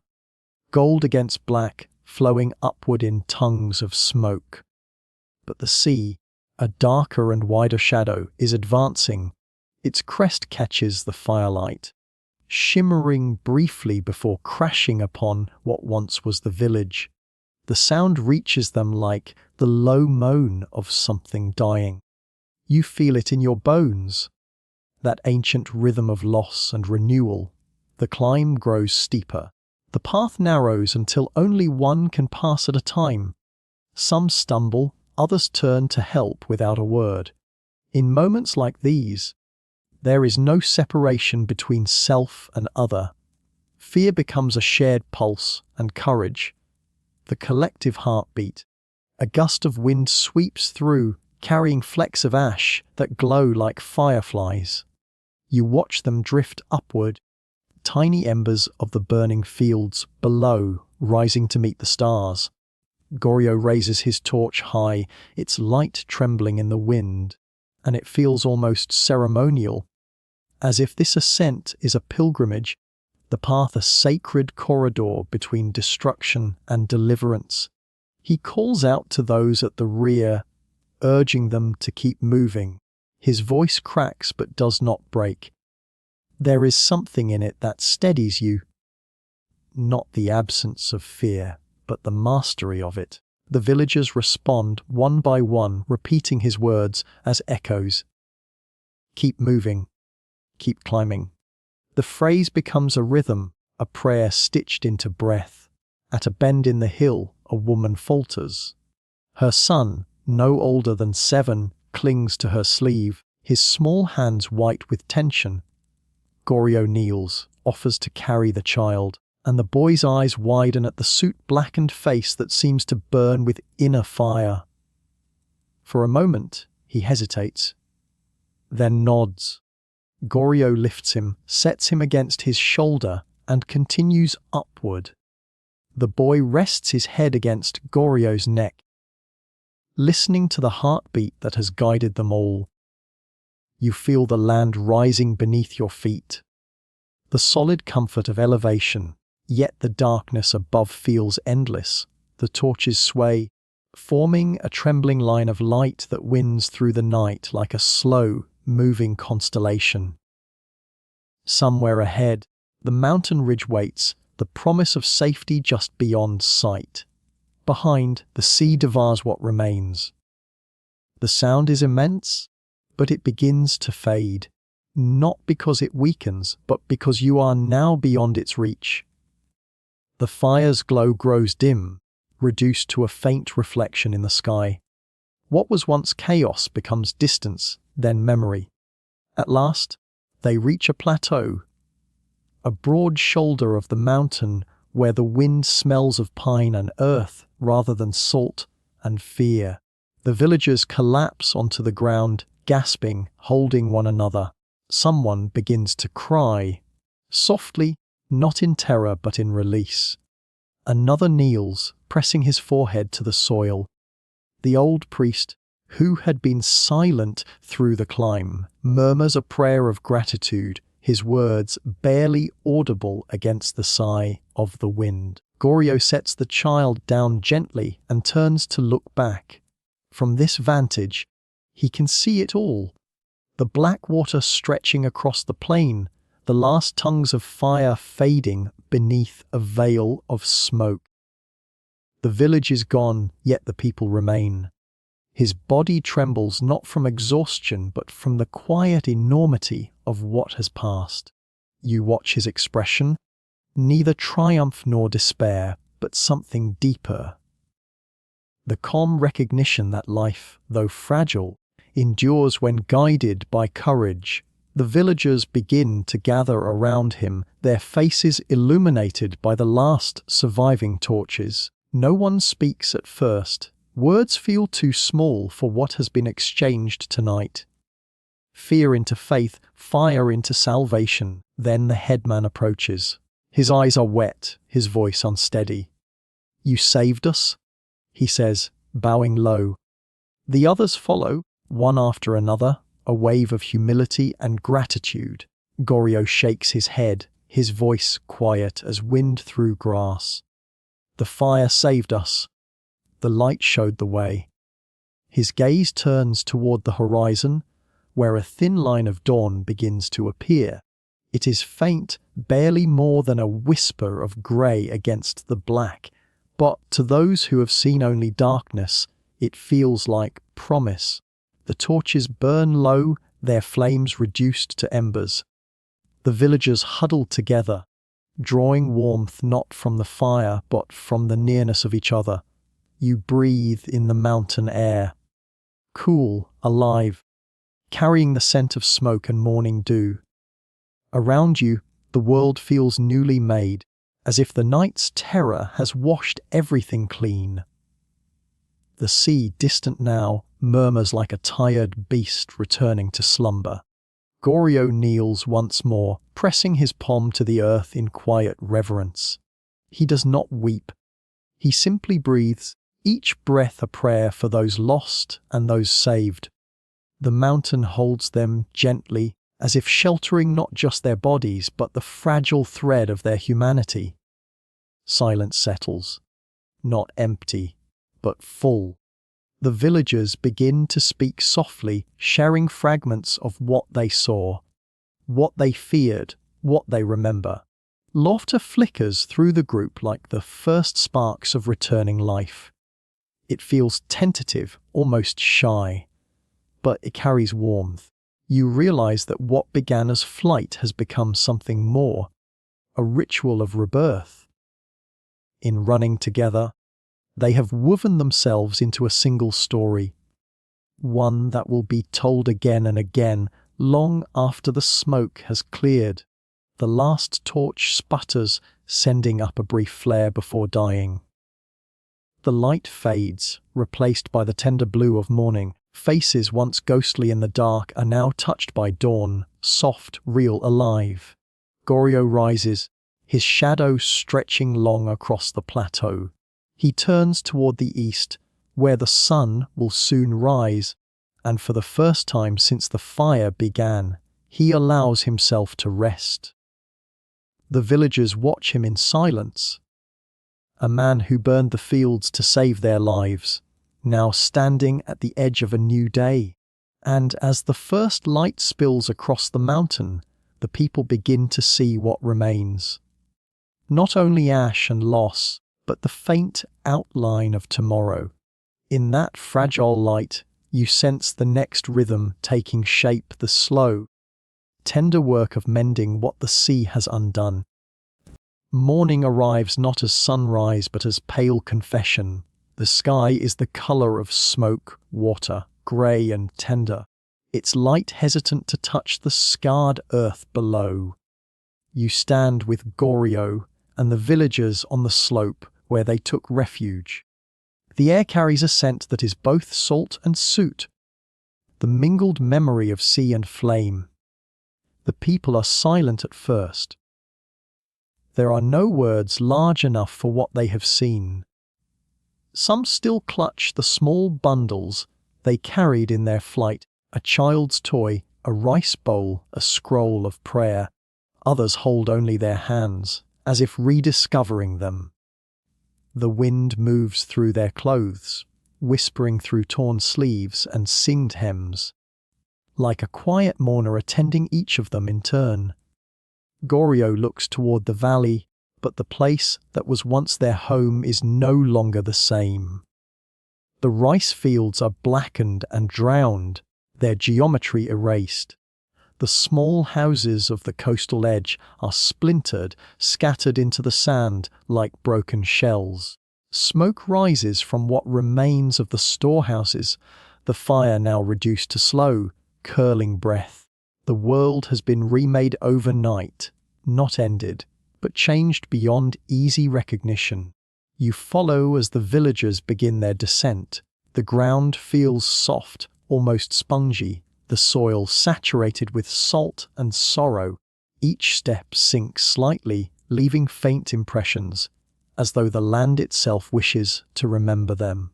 gold against black, flowing upward in tongues of smoke. But the sea, a darker and wider shadow, is advancing. Its crest catches the firelight, shimmering briefly before crashing upon what once was the village. The sound reaches them like the low moan of something dying. You feel it in your bones, that ancient rhythm of loss and renewal. The climb grows steeper. The path narrows until only one can pass at a time. Some stumble, others turn to help without a word. In moments like these, there is no separation between self and other. Fear becomes a shared pulse, and courage, the collective heartbeat. A gust of wind sweeps through, carrying flecks of ash that glow like fireflies. You watch them drift upward, tiny embers of the burning fields below, rising to meet the stars. Goryō raises his torch high, its light trembling in the wind, and it feels almost ceremonial, as if this ascent is a pilgrimage, the path a sacred corridor between destruction and deliverance. He calls out to those at the rear, urging them to keep moving. His voice cracks but does not break. There is something in it that steadies you. Not the absence of fear, but the mastery of it. The villagers respond one by one, repeating his words as echoes. Keep moving. Keep climbing. The phrase becomes a rhythm, a prayer stitched into breath. At a bend in the hill, a woman falters. Her son, no older than 7, clings to her sleeve, his small hands white with tension. Goryō kneels, offers to carry the child, and the boy's eyes widen at the soot-blackened face that seems to burn with inner fire. For a moment, he hesitates, then nods. Goryō lifts him, sets him against his shoulder, and continues upward. The boy rests his head against Goryō's neck, listening to the heartbeat that has guided them all. You feel the land rising beneath your feet. The solid comfort of elevation, yet the darkness above feels endless. The torches sway, forming a trembling line of light that winds through the night like a slow, moving constellation. Somewhere ahead, the mountain ridge waits, the promise of safety just beyond sight. Behind, the sea devours what remains. The sound is immense, but it begins to fade, not because it weakens, but because you are now beyond its reach. The fire's glow grows dim, reduced to a faint reflection in the sky. What was once chaos becomes distance, then memory. At last, they reach a plateau, a broad shoulder of the mountain where the wind smells of pine and earth rather than salt and fear. The villagers collapse onto the ground, gasping, holding one another. Someone begins to cry, softly, not in terror but in release. Another kneels, pressing his forehead to the soil. The old priest, who had been silent through the climb, murmurs a prayer of gratitude, his words barely audible against the sigh of the wind. Goryō sets the child down gently and turns to look back. From this vantage, he can see it all. The black water stretching across the plain, the last tongues of fire fading beneath a veil of smoke. The village is gone, yet the people remain. His body trembles not from exhaustion but from the quiet enormity of what has passed. You watch his expression, neither triumph nor despair, but something deeper. The calm recognition that life, though fragile, endures when guided by courage. The villagers begin to gather around him, their faces illuminated by the last surviving torches. No one speaks at first. Words feel too small for what has been exchanged tonight. Fear into faith, fire into salvation. Then the headman approaches. His eyes are wet, his voice unsteady. "You saved us," he says, bowing low. The others follow, one after another, a wave of humility and gratitude. Goryō shakes his head, his voice quiet as wind through grass. "The fire saved us. The light showed the way." His gaze turns toward the horizon, where a thin line of dawn begins to appear. It is faint, barely more than a whisper of grey against the black, but to those who have seen only darkness, it feels like promise. The torches burn low, their flames reduced to embers. The villagers huddle together. drawing warmth not from the fire but from the nearness of each other. You breathe in the mountain air, cool, alive, carrying the scent of smoke and morning dew. Around you, the world feels newly made, as if the night's terror has washed everything clean. The sea, distant now, murmurs like a tired beast returning to slumber. Goryō kneels once more, pressing his palm to the earth in quiet reverence. He does not weep. He simply breathes, each breath a prayer for those lost and those saved. The mountain holds them gently, as if sheltering not just their bodies but the fragile thread of their humanity. Silence settles, not empty, but full. The villagers begin to speak softly, sharing fragments of what they saw, what they feared, what they remember. Laughter flickers through the group like the first sparks of returning life. It feels tentative, almost shy, but it carries warmth. You realize that what began as flight has become something more, a ritual of rebirth. In running together, they have woven themselves into a single story, one that will be told again and again, long after the smoke has cleared. The last torch sputters, sending up a brief flare before dying. The light fades, replaced by the tender blue of morning. Faces once ghostly in the dark are now touched by dawn, soft, real, alive. Goryō rises, his shadow stretching long across the plateau. He turns toward the east, where the sun will soon rise, and for the first time since the fire began, he allows himself to rest. The villagers watch him in silence. A man who burned the fields to save their lives, now standing at the edge of a new day. And as the first light spills across the mountain, the people begin to see what remains. Not only ash and loss, but the faint outline of tomorrow. In that fragile light, you sense the next rhythm taking shape, the slow, tender work of mending what the sea has undone. Morning arrives not as sunrise but as pale confession. The sky is the color of smoke, water, grey and tender, its light hesitant to touch the scarred earth below. You stand with Goryō and the villagers on the slope where they took refuge. The air carries a scent that is both salt and soot, the mingled memory of sea and flame. The people are silent at first. There are no words large enough for what they have seen. Some still clutch the small bundles they carried in their flight, a child's toy, a rice bowl, a scroll of prayer. Others hold only their hands, as if rediscovering them. The wind moves through their clothes, whispering through torn sleeves and singed hems, like a quiet mourner attending each of them in turn. Goryō looks toward the valley, but the place that was once their home is no longer the same. The rice fields are blackened and drowned, their geometry erased. The small houses of the coastal edge are splintered, scattered into the sand like broken shells. Smoke rises from what remains of the storehouses, the fire now reduced to slow, curling breath. The world has been remade overnight, not ended, but changed beyond easy recognition. You follow as the villagers begin their descent. The ground feels soft, almost spongy, the soil saturated with salt and sorrow. Each step sinks slightly, leaving faint impressions, as though the land itself wishes to remember them.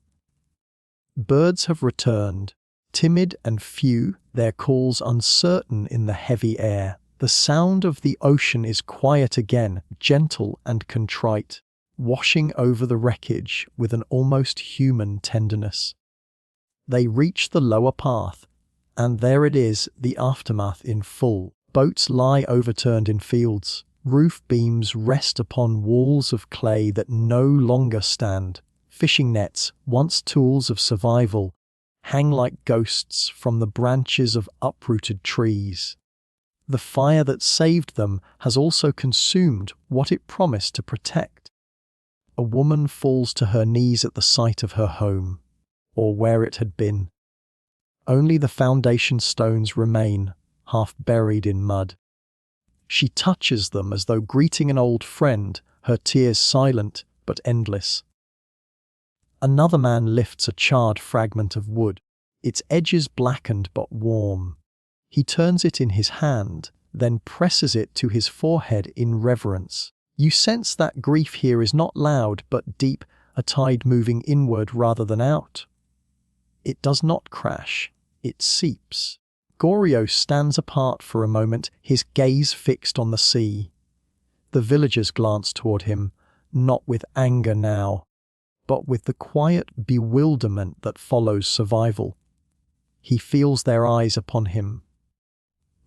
Birds have returned, timid and few, their calls uncertain in the heavy air. The sound of the ocean is quiet again, gentle and contrite, washing over the wreckage with an almost human tenderness. They reach the lower path, and there it is, the aftermath in full. Boats lie overturned in fields. Roof beams rest upon walls of clay that no longer stand. Fishing nets, once tools of survival, hang like ghosts from the branches of uprooted trees. The fire that saved them has also consumed what it promised to protect. A woman falls to her knees at the sight of her home, or where it had been. Only the foundation stones remain, half buried in mud. She touches them as though greeting an old friend, her tears silent but endless. Another man lifts a charred fragment of wood, its edges blackened but warm. He turns it in his hand, then presses it to his forehead in reverence. You sense that grief here is not loud but deep, a tide moving inward rather than out. It does not crash, it seeps. Goryō stands apart for a moment, his gaze fixed on the sea. The villagers glance toward him, not with anger now, but with the quiet bewilderment that follows survival. He feels their eyes upon him,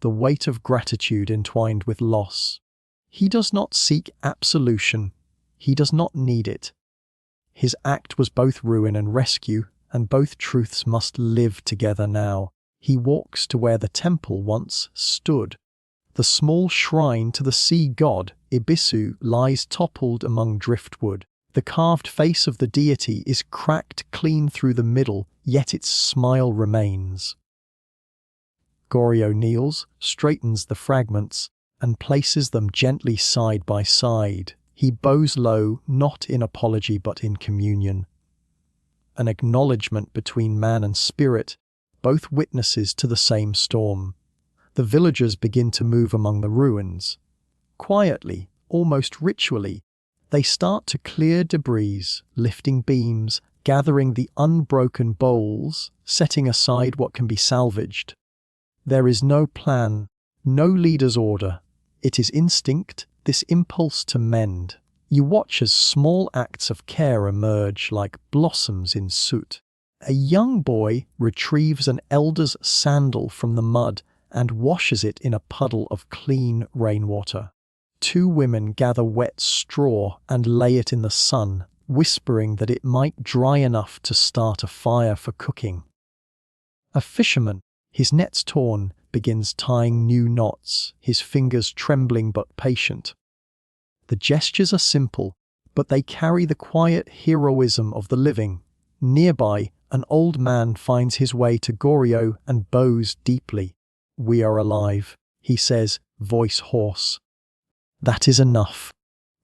the weight of gratitude entwined with loss. He does not seek absolution. He does not need it. His act was both ruin and rescue, and both truths must live together now. He walks to where the temple once stood. The small shrine to the sea god, Ibisu, lies toppled among driftwood. The carved face of the deity is cracked clean through the middle, yet its smile remains. Goryō kneels, straightens the fragments, and places them gently side by side. He bows low, not in apology but in communion. An acknowledgement between man and spirit, both witnesses to the same storm. The villagers begin to move among the ruins. Quietly, almost ritually, they start to clear debris, lifting beams, gathering the unbroken bowls, setting aside what can be salvaged. There is no plan, no leader's order. It is instinct, this impulse to mend. You watch as small acts of care emerge like blossoms in soot. A young boy retrieves an elder's sandal from the mud and washes it in a puddle of clean rainwater. Two women gather wet straw and lay it in the sun, whispering that it might dry enough to start a fire for cooking. A fisherman, his nets torn, begins tying new knots, his fingers trembling but patient. The gestures are simple, but they carry the quiet heroism of the living. Nearby, an old man finds his way to Goryō and bows deeply. "We are alive," he says, voice hoarse. "That is enough."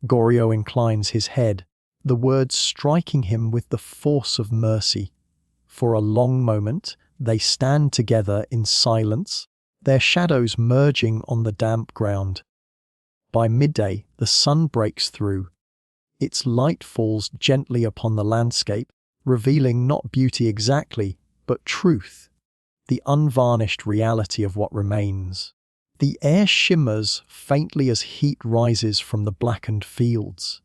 Goryō inclines his head, the words striking him with the force of mercy. For a long moment, they stand together in silence, their shadows merging on the damp ground. By midday, the sun breaks through. Its light falls gently upon the landscape, revealing not beauty exactly, but truth, the unvarnished reality of what remains. The air shimmers faintly as heat rises from the blackened fields.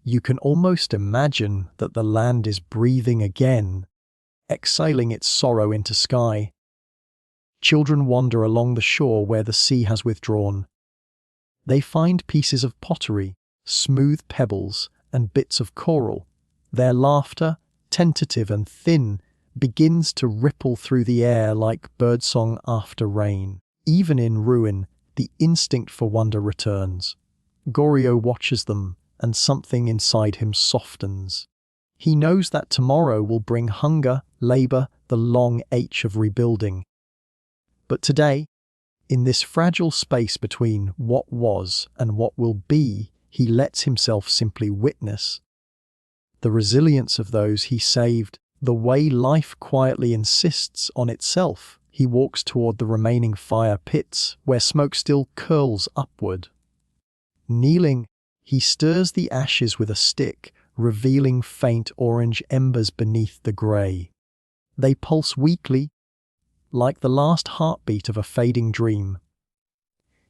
You can almost imagine that the land is breathing again, exhaling its sorrow into sky. Children wander along the shore where the sea has withdrawn. They find pieces of pottery, smooth pebbles, and bits of coral. Their laughter, tentative and thin, begins to ripple through the air like birdsong after rain. Even in ruin, the instinct for wonder returns. Goryō watches them, and something inside him softens. He knows that tomorrow will bring hunger, labor, the long ache of rebuilding. But today, in this fragile space between what was and what will be, he lets himself simply witness the resilience of those he saved, the way life quietly insists on itself. He walks toward the remaining fire pits, where smoke still curls upward. Kneeling, he stirs the ashes with a stick, revealing faint orange embers beneath the grey. They pulse weakly, like the last heartbeat of a fading dream.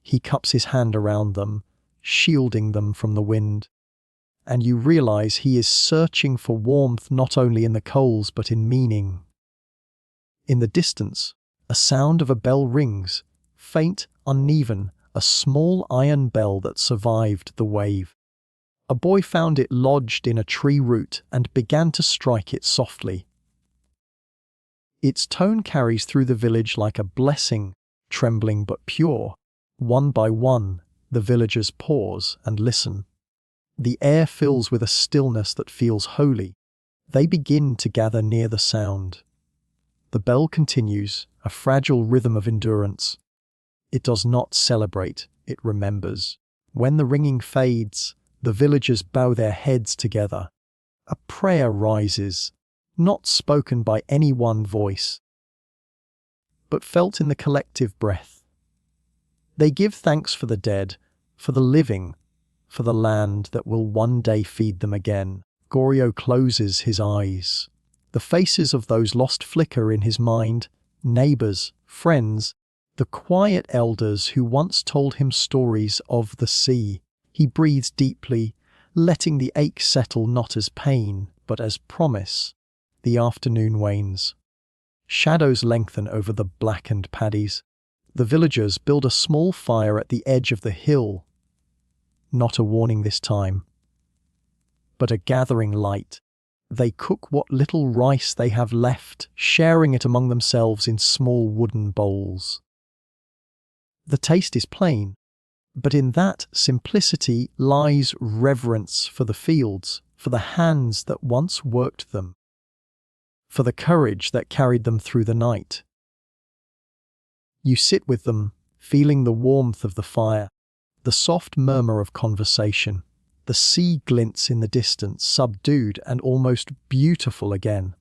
He cups his hand around them, shielding them from the wind. And you realize he is searching for warmth not only in the coals but in meaning. In the distance, a sound of a bell rings, faint, uneven, a small iron bell that survived the wave. A boy found it lodged in a tree root and began to strike it softly. Its tone carries through the village like a blessing, trembling but pure. One by one, the villagers pause and listen. The air fills with a stillness that feels holy. They begin to gather near the sound. The bell continues, a fragile rhythm of endurance. It does not celebrate, it remembers. When the ringing fades, the villagers bow their heads together. A prayer rises, not spoken by any one voice, but felt in the collective breath. They give thanks for the dead, for the living, for the land that will one day feed them again. Goryō closes his eyes. The faces of those lost flicker in his mind, neighbors, friends, the quiet elders who once told him stories of the sea. He breathes deeply, letting the ache settle not as pain, but as promise. The afternoon wanes. Shadows lengthen over the blackened paddies. The villagers build a small fire at the edge of the hill. Not a warning this time, but a gathering light. They cook what little rice they have left, sharing it among themselves in small wooden bowls. The taste is plain, but in that simplicity lies reverence for the fields, for the hands that once worked them, for the courage that carried them through the night. You sit with them, feeling the warmth of the fire, the soft murmur of conversation. The sea glints in the distance, subdued and almost beautiful again.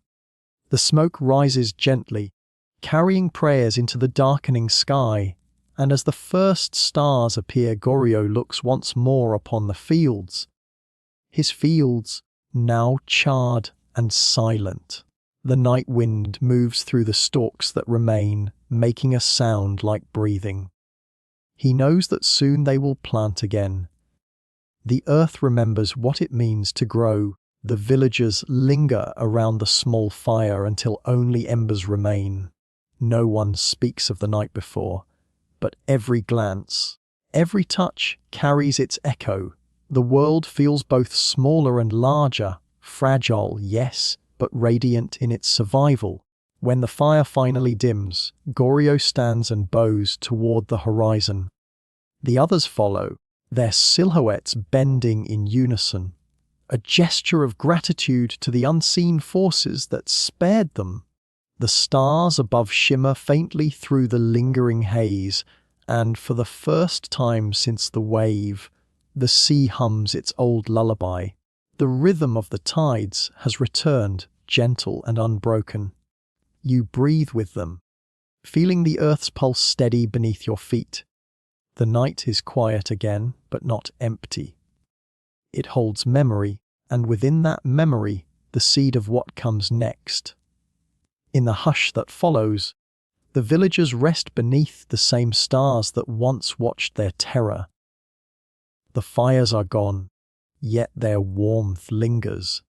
The smoke rises gently, carrying prayers into the darkening sky, and as the first stars appear, Goryō looks once more upon the fields. His fields, now charred and silent. The night wind moves through the stalks that remain, making a sound like breathing. He knows that soon they will plant again. The earth remembers what it means to grow. The villagers linger around the small fire until only embers remain. No one speaks of the night before, but every glance, every touch carries its echo. The world feels both smaller and larger, fragile, yes, but radiant in its survival. When the fire finally dims, Goryō stands and bows toward the horizon. The others follow, their silhouettes bending in unison, a gesture of gratitude to the unseen forces that spared them. The stars above shimmer faintly through the lingering haze, and for the first time since the wave, the sea hums its old lullaby. The rhythm of the tides has returned, gentle and unbroken. You breathe with them, feeling the earth's pulse steady beneath your feet. The night is quiet again, but not empty. It holds memory, and within that memory, the seed of what comes next. In the hush that follows, the villagers rest beneath the same stars that once watched their terror. The fires are gone, yet their warmth lingers.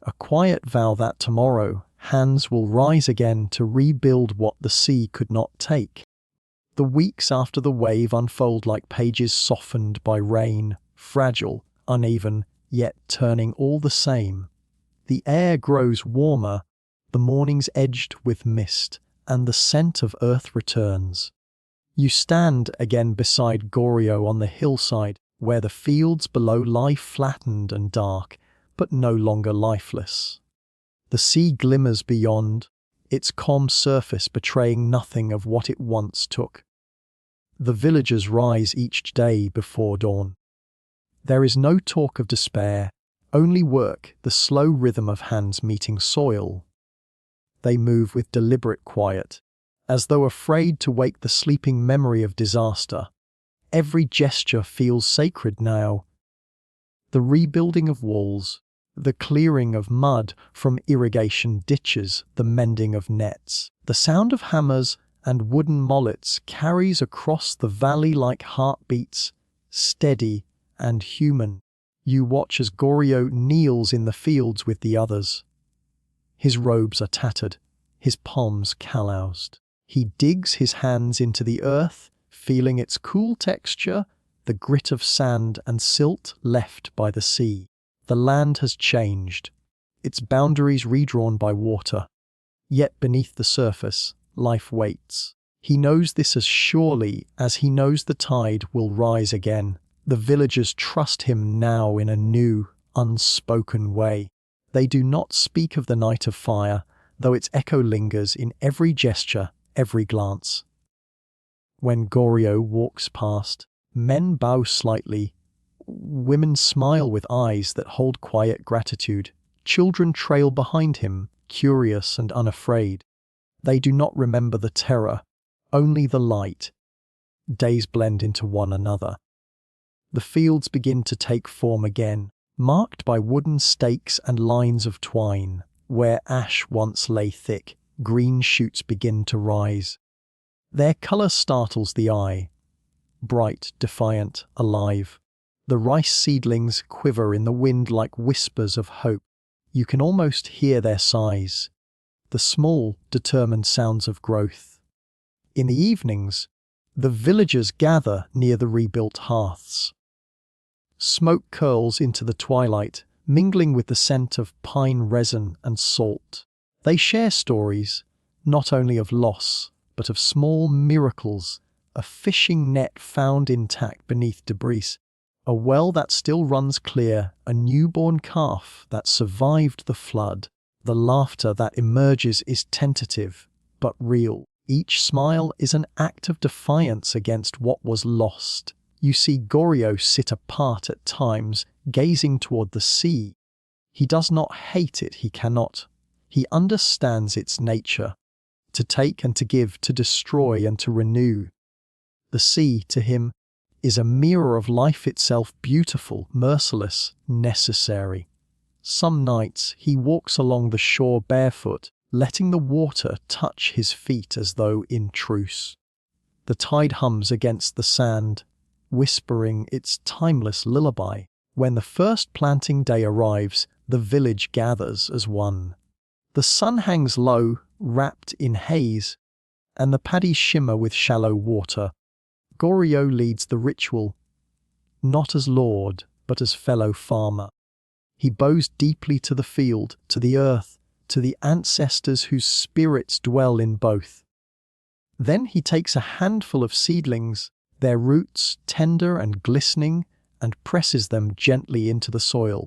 A quiet vow that tomorrow, hands will rise again to rebuild what the sea could not take. The weeks after the wave unfold like pages softened by rain, fragile, uneven, yet turning all the same. The air grows warmer, the mornings edged with mist, and the scent of earth returns. You stand again beside Goryō on the hillside, where the fields below lie flattened and dark, but no longer lifeless. The sea glimmers beyond, its calm surface betraying nothing of what it once took. The villagers rise each day before dawn. There is no talk of despair, only work, the slow rhythm of hands meeting soil. They move with deliberate quiet, as though afraid to wake the sleeping memory of disaster. Every gesture feels sacred now. The rebuilding of walls, the clearing of mud from irrigation ditches, the mending of nets. The sound of hammers and wooden mallets carries across the valley like heartbeats, steady and human. You watch as Goryō kneels in the fields with the others. His robes are tattered, his palms calloused. He digs his hands into the earth, feeling its cool texture, the grit of sand and silt left by the sea. The land has changed, its boundaries redrawn by water. Yet beneath the surface, life waits. He knows this as surely as he knows the tide will rise again. The villagers trust him now in a new, unspoken way. They do not speak of the night of fire, though its echo lingers in every gesture, every glance. When Goryō walks past, men bow slightly. Women smile with eyes that hold quiet gratitude. Children trail behind him, curious and unafraid. They do not remember the terror, only the light. Days blend into one another. The fields begin to take form again, marked by wooden stakes and lines of twine. Where ash once lay thick, green shoots begin to rise. Their colour startles the eye. Bright, defiant, alive. The rice seedlings quiver in the wind like whispers of hope. You can almost hear their sighs, the small, determined sounds of growth. In the evenings, the villagers gather near the rebuilt hearths. Smoke curls into the twilight, mingling with the scent of pine resin and salt. They share stories, not only of loss, but of small miracles, a fishing net found intact beneath debris, a well that still runs clear, a newborn calf that survived the flood. The laughter that emerges is tentative, but real. Each smile is an act of defiance against what was lost. You see Goryō sit apart at times, gazing toward the sea. He does not hate it, he cannot. He understands its nature, to take and to give, to destroy and to renew. The sea, to him, is a mirror of life itself, beautiful, merciless, necessary. Some nights he walks along the shore barefoot, letting the water touch his feet as though in truce. The tide hums against the sand, whispering its timeless lullaby. When the first planting day arrives, the village gathers as one. The sun hangs low, wrapped in haze, and the paddies shimmer with shallow water. Goryō leads the ritual, not as lord, but as fellow farmer. He bows deeply to the field, to the earth, to the ancestors whose spirits dwell in both. Then he takes a handful of seedlings, their roots tender and glistening, and presses them gently into the soil.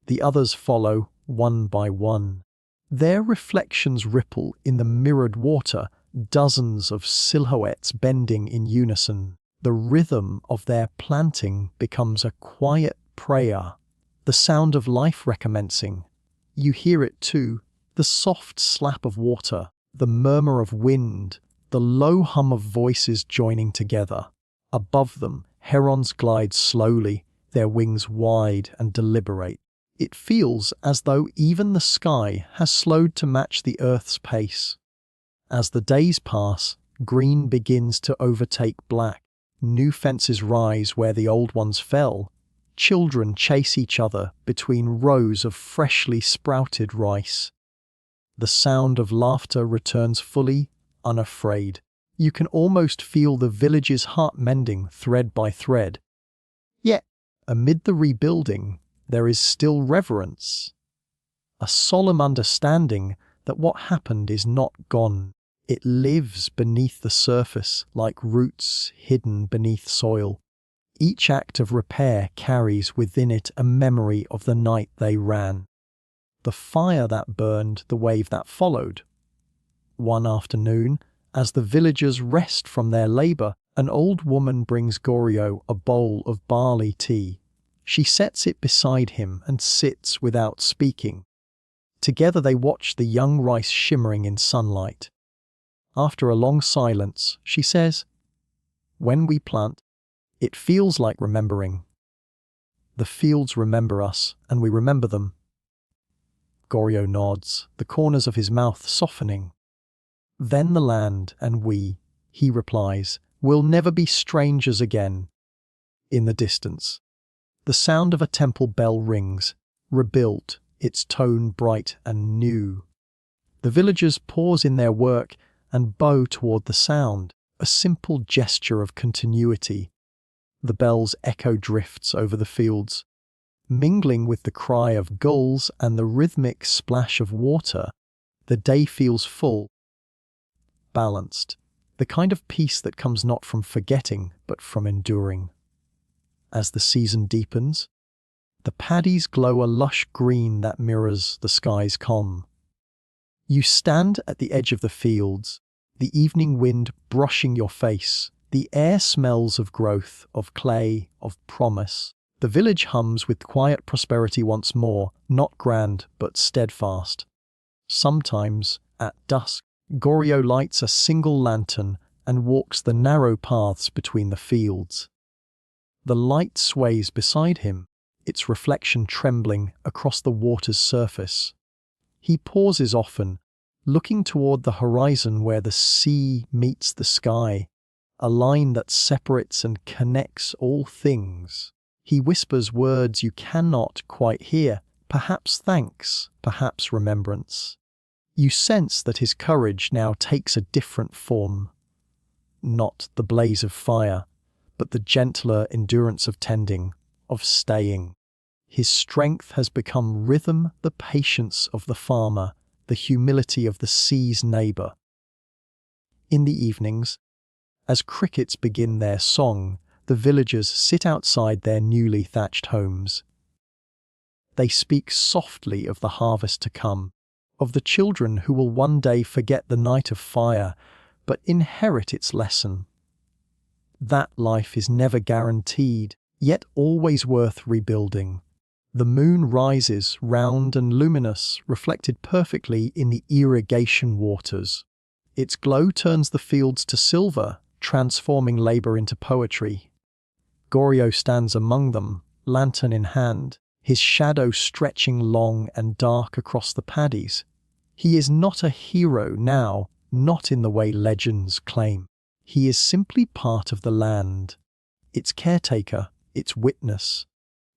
The others follow, one by one. Their reflections ripple in the mirrored water, dozens of silhouettes bending in unison. The rhythm of their planting becomes a quiet prayer, the sound of life recommencing. You hear it too, the soft slap of water, the murmur of wind, the low hum of voices joining together. Above them, herons glide slowly, their wings wide and deliberate. It feels as though even the sky has slowed to match the earth's pace. As the days pass, green begins to overtake black. New fences rise where the old ones fell. Children chase each other between rows of freshly sprouted rice. The sound of laughter returns fully, unafraid. You can almost feel the village's heart mending thread by thread. Yet, amid the rebuilding, there is still reverence, a solemn understanding that what happened is not gone. It lives beneath the surface like roots hidden beneath soil. Each act of repair carries within it a memory of the night they ran, the fire that burned, the wave that followed. One afternoon, as the villagers rest from their labor, an old woman brings Goryō a bowl of barley tea. She sets it beside him and sits without speaking. Together they watch the young rice shimmering in sunlight. After a long silence, she says, "When we plant, it feels like remembering. The fields remember us, and we remember them." Goryō nods, the corners of his mouth softening. "Then the land and we," he replies, "will never be strangers again." In the distance, the sound of a temple bell rings, rebuilt, its tone bright and new. The villagers pause in their work and bow toward the sound, a simple gesture of continuity. The bell's echo drifts over the fields. Mingling with the cry of gulls and the rhythmic splash of water, the day feels full, balanced. the kind of peace that comes not from forgetting, but from enduring. As the season deepens, the paddies glow a lush green that mirrors the sky's calm. You stand at the edge of the fields, the evening wind brushing your face. The air smells of growth, of clay, of promise. The village hums with quiet prosperity once more, not grand, but steadfast. Sometimes, at dusk, Goryō lights a single lantern and walks the narrow paths between the fields. The light sways beside him, its reflection trembling across the water's surface. He pauses often, looking toward the horizon where the sea meets the sky, a line that separates and connects all things. He whispers words you cannot quite hear, perhaps thanks, perhaps remembrance. You sense that his courage now takes a different form. Not the blaze of fire, but the gentler endurance of tending, of staying. His strength has become rhythm, the patience of the farmer, the humility of the sea's neighbor. In the evenings, as crickets begin their song, the villagers sit outside their newly thatched homes. They speak softly of the harvest to come, of the children who will one day forget the night of fire, but inherit its lesson. That life is never guaranteed, yet always worth rebuilding. The moon rises, round and luminous, reflected perfectly in the irrigation waters. Its glow turns the fields to silver, transforming labor into poetry. Goryō stands among them, lantern in hand, his shadow stretching long and dark across the paddies. He is not a hero now, not in the way legends claim. He is simply part of the land, its caretaker, its witness.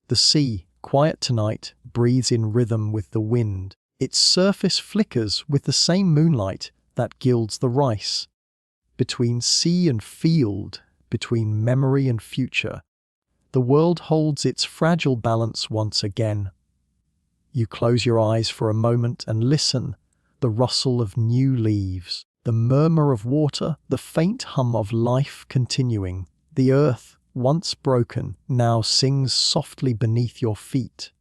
The sea, quiet tonight, breathes in rhythm with the wind. Its surface flickers with the same moonlight that gilds the rice. Between sea and field, between memory and future, the world holds its fragile balance once again. You close your eyes for a moment and listen. The rustle of new leaves, the murmur of water, the faint hum of life continuing. The earth, once broken, now sings softly beneath your feet.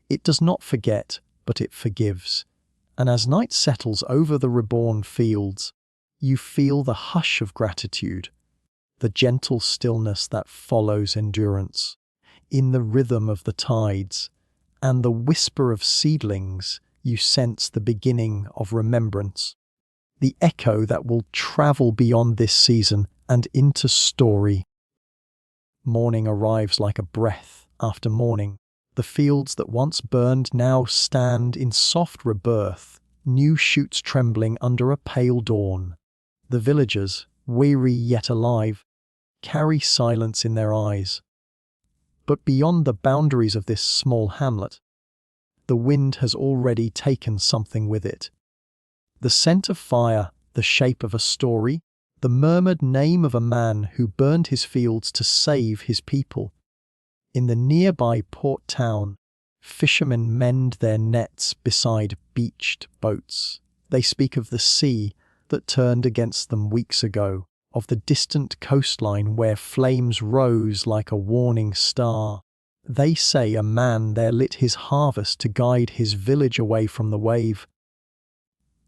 It does not forget, but it forgives. And as night settles over the reborn fields, you feel the hush of gratitude, the gentle stillness that follows endurance. In the rhythm of the tides and the whisper of seedlings, you sense the beginning of remembrance, the echo that will travel beyond this season and into story. Morning arrives like a breath after morning. The fields that once burned now stand in soft rebirth, new shoots trembling under a pale dawn. The villagers, weary yet alive, carry silence in their eyes. But beyond the boundaries of this small hamlet, the wind has already taken something with it. The scent of fire, the shape of a story, the murmured name of a man who burned his fields to save his people. In the nearby port town, fishermen mend their nets beside beached boats. They speak of the sea that turned against them weeks ago, of the distant coastline where flames rose like a warning star. They say a man there lit his harvest to guide his village away from the wave.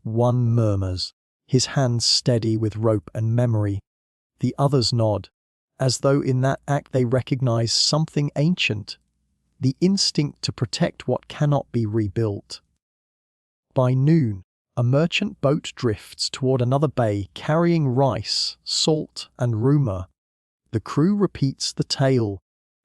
One murmurs, his hands steady with rope and memory. The others nod, as though in that act they recognize something ancient, the instinct to protect what cannot be rebuilt. By noon, a merchant boat drifts toward another bay carrying rice, salt, and rumor. The crew repeats the tale,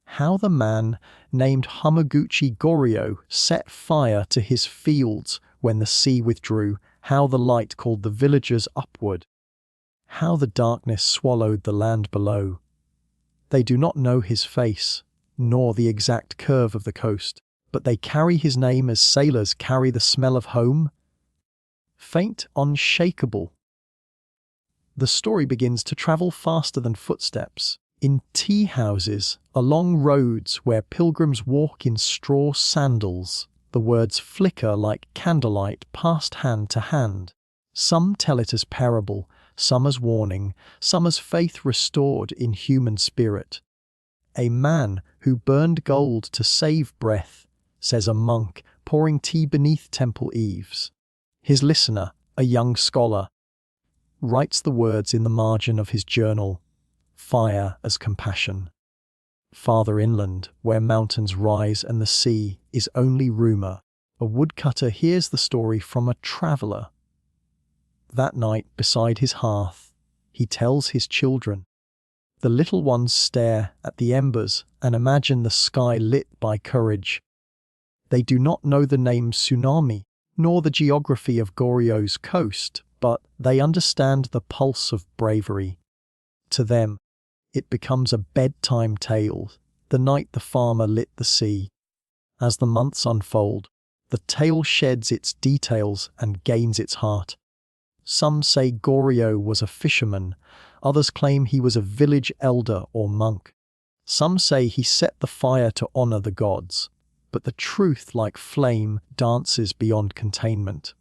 how the man named Hamaguchi Goryō set fire to his fields when the sea withdrew, how the light called the villagers upward, how the darkness swallowed the land below. They do not know his face, nor the exact curve of the coast, but they carry his name as sailors carry the smell of home. Faint, unshakable. The story begins to travel faster than footsteps. In tea houses, along roads where pilgrims walk in straw sandals, the words flicker like candlelight passed hand to hand. Some tell it as parable, some as warning, some as faith restored in human spirit. "A man who burned gold to save breath," says a monk pouring tea beneath temple eaves. His listener, a young scholar, writes the words in the margin of his journal, "Fire as compassion." Farther inland, where mountains rise and the sea is only rumour, a woodcutter hears the story from a traveller. That night, beside his hearth, he tells his children. The little ones stare at the embers and imagine the sky lit by courage. They do not know the name tsunami, nor the geography of Goryō's coast, but they understand the pulse of bravery. To them, it becomes a bedtime tale, the night the farmer lit the sea. As the months unfold, the tale sheds its details and gains its heart. Some say Goryō was a fisherman, others claim he was a village elder or monk. Some say he set the fire to honor the gods, but the truth, like flame, dances beyond containment.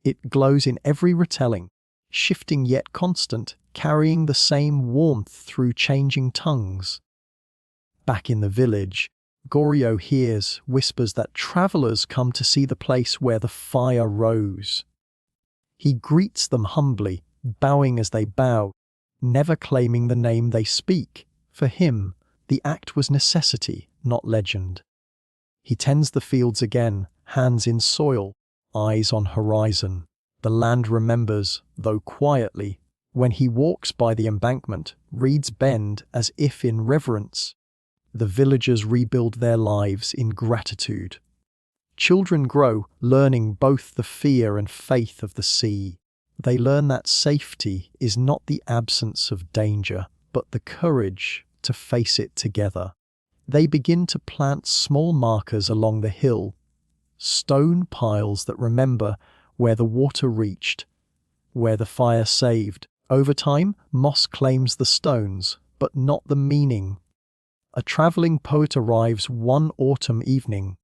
It glows in every retelling, shifting yet constant, carrying the same warmth through changing tongues. Back in the village, Goryō hears whispers that travelers come to see the place where the fire rose. He greets them humbly, bowing as they bow, never claiming the name they speak. For him, the act was necessity, not legend. He tends the fields again, hands in soil, eyes on horizon. The land remembers, though quietly. When he walks by the embankment, reeds bend as if in reverence. The villagers rebuild their lives in gratitude. Children grow, learning both the fear and faith of the sea. They learn that safety is not the absence of danger, but the courage to face it together. They begin to plant small markers along the hill, stone piles that remember where the water reached, where the fire saved. Over time, moss claims the stones, but not the meaning. A traveling poet arrives one autumn evening.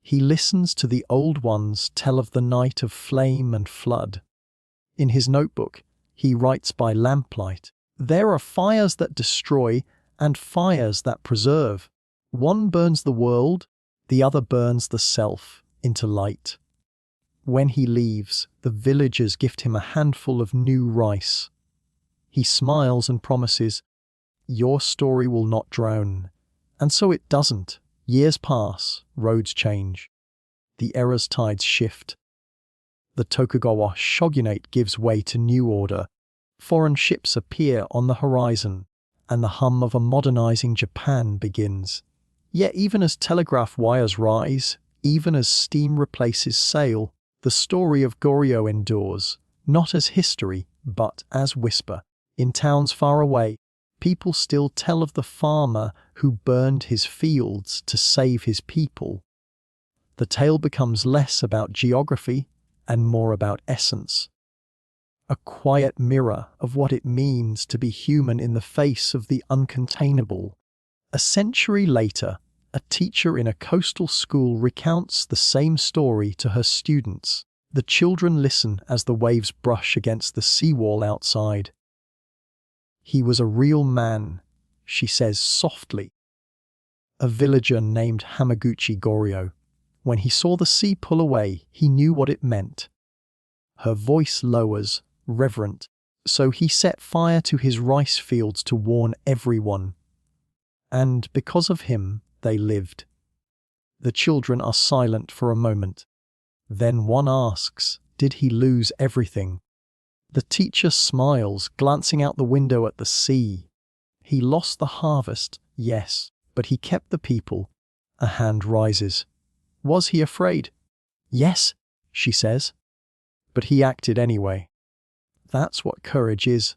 He listens to the old ones tell of the night of flame and flood. In his notebook, he writes by lamplight, "There are fires that destroy and fires that preserve. One burns the world, the other burns the self into light." When he leaves, the villagers gift him a handful of new rice. He smiles and promises, "Your story will not drown." And so it doesn't. Years pass, roads change. The era's tides shift. The Tokugawa shogunate gives way to new order. Foreign ships appear on the horizon, and the hum of a modernizing Japan begins. Yet even as telegraph wires rise, even as steam replaces sail, the story of Goryō endures, not as history, but as whisper. In towns far away, people still tell of the farmer who burned his fields to save his people. The tale becomes less about geography and more about essence. A quiet mirror of what it means to be human in the face of the uncontainable. A century later, a teacher in a coastal school recounts the same story to her students. The children listen as the waves brush against the seawall outside. "He was a real man," she says softly. A villager named Hamaguchi Goryō. When he saw the sea pull away, he knew what it meant. Her voice lowers, reverent. So he set fire to his rice fields to warn everyone. And because of him, they lived. The children are silent for a moment. Then one asks, "Did he lose everything?" The teacher smiles, glancing out the window at the sea. "He lost the harvest, yes, but he kept the people." A hand rises. "Was he afraid?" "Yes," she says. "But he acted anyway." That's what courage is.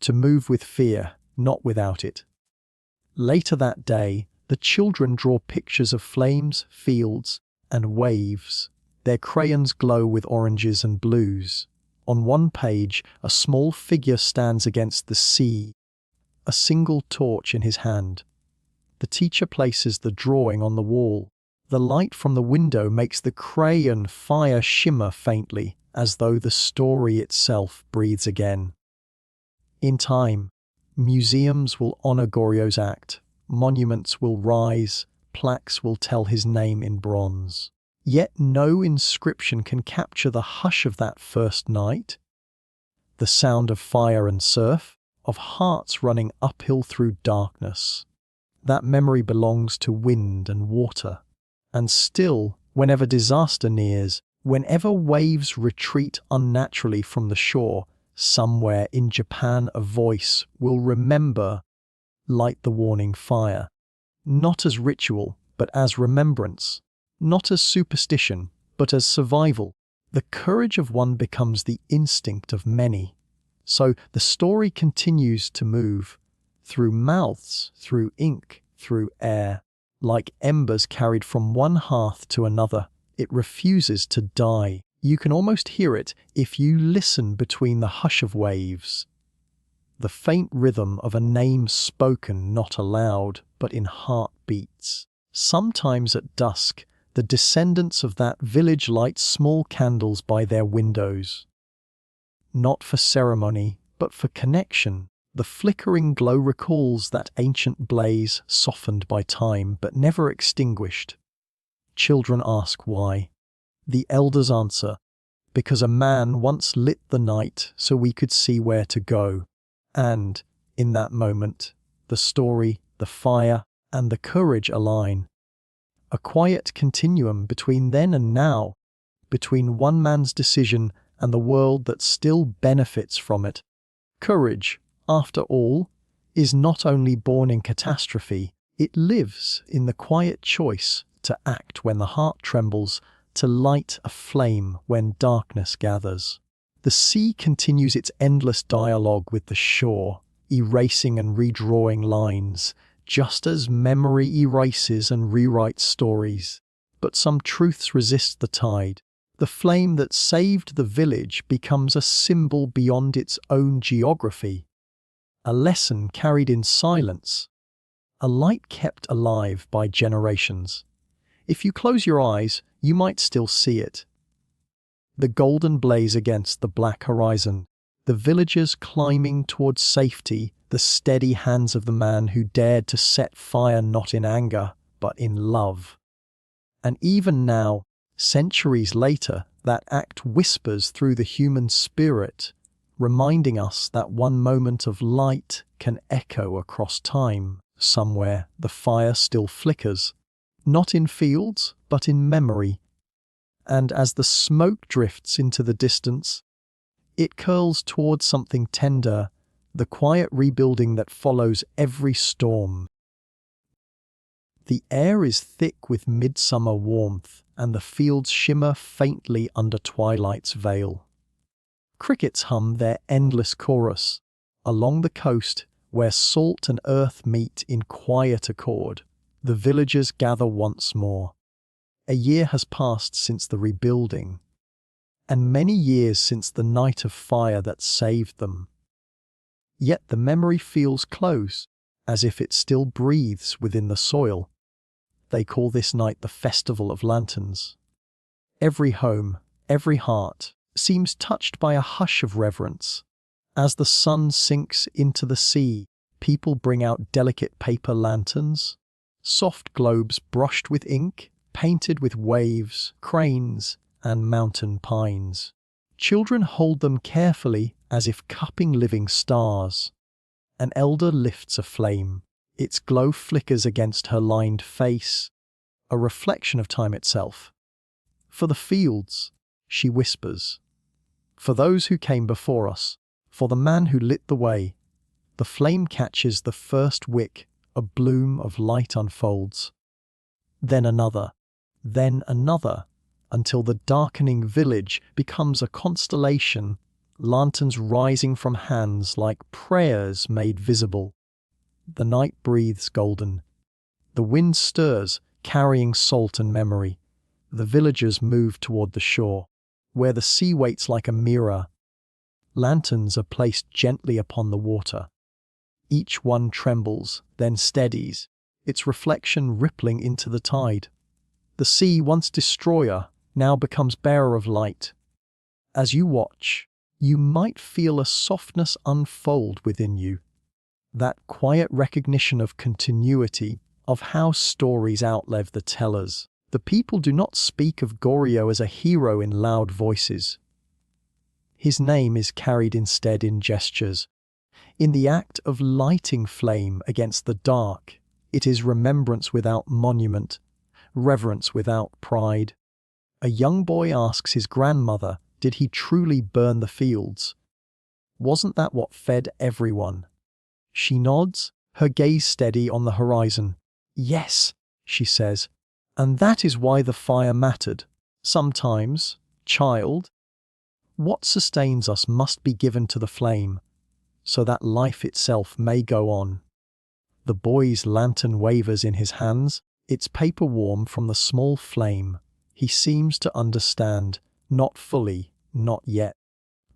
To move with fear, not without it. Later that day, the children draw pictures of flames, fields, and waves. Their crayons glow with oranges and blues. On one page, a small figure stands against the sea, a single torch in his hand. The teacher places the drawing on the wall. The light from the window makes the crayon fire shimmer faintly, as though the story itself breathes again. In time, museums will honor Goryō's act, monuments will rise, plaques will tell his name in bronze. Yet no inscription can capture the hush of that first night, the sound of fire and surf, of hearts running uphill through darkness. That memory belongs to wind and water. And still, whenever disaster nears, whenever waves retreat unnaturally from the shore, somewhere in Japan a voice will remember, light the warning fire. Not as ritual, but as remembrance. Not as superstition, but as survival. The courage of one becomes the instinct of many. So the story continues to move, through mouths, through ink, through air. Like embers carried from one hearth to another, it refuses to die. You can almost hear it if you listen between the hush of waves. The faint rhythm of a name spoken not aloud, but in heartbeats. Sometimes at dusk, the descendants of that village light small candles by their windows. Not for ceremony, but for connection. The flickering glow recalls that ancient blaze, softened by time, but never extinguished. Children ask why. The elders answer, because a man once lit the night so we could see where to go. And, in that moment, the story, the fire, and the courage align. A quiet continuum between then and now, between one man's decision and the world that still benefits from it. Courage, after all, is not only born in catastrophe, it lives in the quiet choice to act when the heart trembles, to light a flame when darkness gathers. The sea continues its endless dialogue with the shore, erasing and redrawing lines, just as memory erases and rewrites stories. But some truths resist the tide. The flame that saved the village becomes a symbol beyond its own geography, a lesson carried in silence, a light kept alive by generations. If you close your eyes, you might still see it. The golden blaze against the black horizon, the villagers climbing towards safety, the steady hands of the man who dared to set fire not in anger, but in love. And even now, centuries later, that act whispers through the human spirit, reminding us that one moment of light can echo across time. Somewhere, the fire still flickers, not in fields, but in memory. And as the smoke drifts into the distance, it curls towards something tender, the quiet rebuilding that follows every storm. The air is thick with midsummer warmth, and the fields shimmer faintly under twilight's veil. Crickets hum their endless chorus. Along the coast, where salt and earth meet in quiet accord, the villagers gather once more. A year has passed since the rebuilding, and many years since the night of fire that saved them. Yet the memory feels close, as if it still breathes within the soil. They call this night the Festival of Lanterns. Every home, every heart, seems touched by a hush of reverence. As the sun sinks into the sea, people bring out delicate paper lanterns, soft globes brushed with ink, painted with waves, cranes, and mountain pines. Children hold them carefully as if cupping living stars. An elder lifts a flame. Its glow flickers against her lined face, a reflection of time itself. For the fields, she whispers. For those who came before us, for the man who lit the way, the flame catches the first wick, a bloom of light unfolds. Then another, until the darkening village becomes a constellation, lanterns rising from hands like prayers made visible. The night breathes golden. The wind stirs, carrying salt and memory. The villagers move toward the shore, where the sea waits like a mirror. Lanterns are placed gently upon the water. Each one trembles, then steadies, its reflection rippling into the tide. The sea, once destroyer, now becomes bearer of light. As you watch, you might feel a softness unfold within you, that quiet recognition of continuity, of how stories outlive the tellers. The people do not speak of Goryō as a hero in loud voices. His name is carried instead in gestures. In the act of lighting flame against the dark, it is remembrance without monument, reverence without pride. A young boy asks his grandmother, did he truly burn the fields? Wasn't that what fed everyone? She nods, her gaze steady on the horizon. Yes, she says, and that is why the fire mattered. Sometimes, child, what sustains us must be given to the flame, so that life itself may go on. The boy's lantern wavers in his hands, its paper warm from the small flame. He seems to understand, not fully, not yet,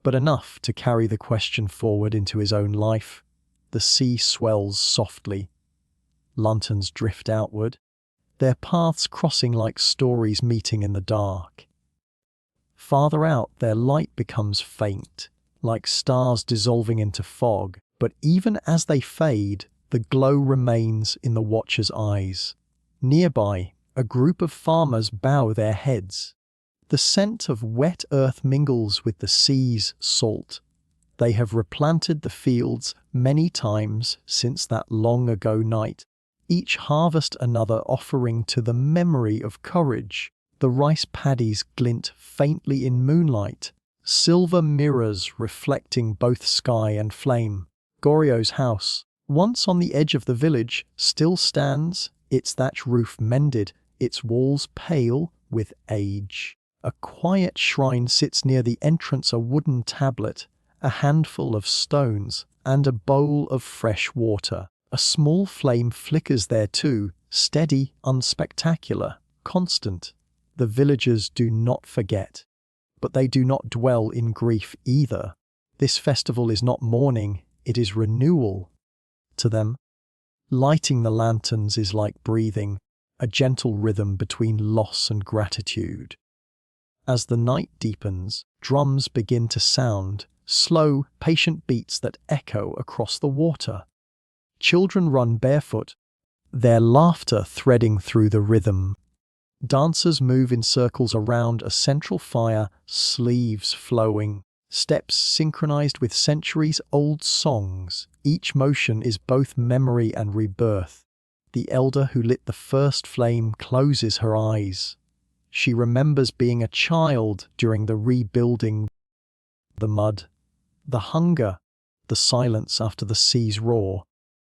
but enough to carry the question forward into his own life. The sea swells softly. Lanterns drift outward, their paths crossing like stories meeting in the dark. Farther out, their light becomes faint, like stars dissolving into fog, but even as they fade, the glow remains in the watcher's eyes. Nearby, a group of farmers bow their heads. The scent of wet earth mingles with the sea's salt. They have replanted the fields many times since that long ago night, each harvest another offering to the memory of courage. The rice paddies glint faintly in moonlight, silver mirrors reflecting both sky and flame. Goryō's house, once on the edge of the village, still stands, its thatch roof mended, its walls pale with age. A quiet shrine sits near the entrance, a wooden tablet, a handful of stones, and a bowl of fresh water. A small flame flickers there too, steady, unspectacular, constant. The villagers do not forget, but they do not dwell in grief either. This festival is not mourning, it is renewal. To them, lighting the lanterns is like breathing, a gentle rhythm between loss and gratitude. As the night deepens, drums begin to sound, slow, patient beats that echo across the water. Children run barefoot, their laughter threading through the rhythm. Dancers move in circles around a central fire, sleeves flowing, steps synchronized with centuries-old songs. Each motion is both memory and rebirth. The elder who lit the first flame closes her eyes. She remembers being a child during the rebuilding. The mud, the hunger, the silence after the sea's roar.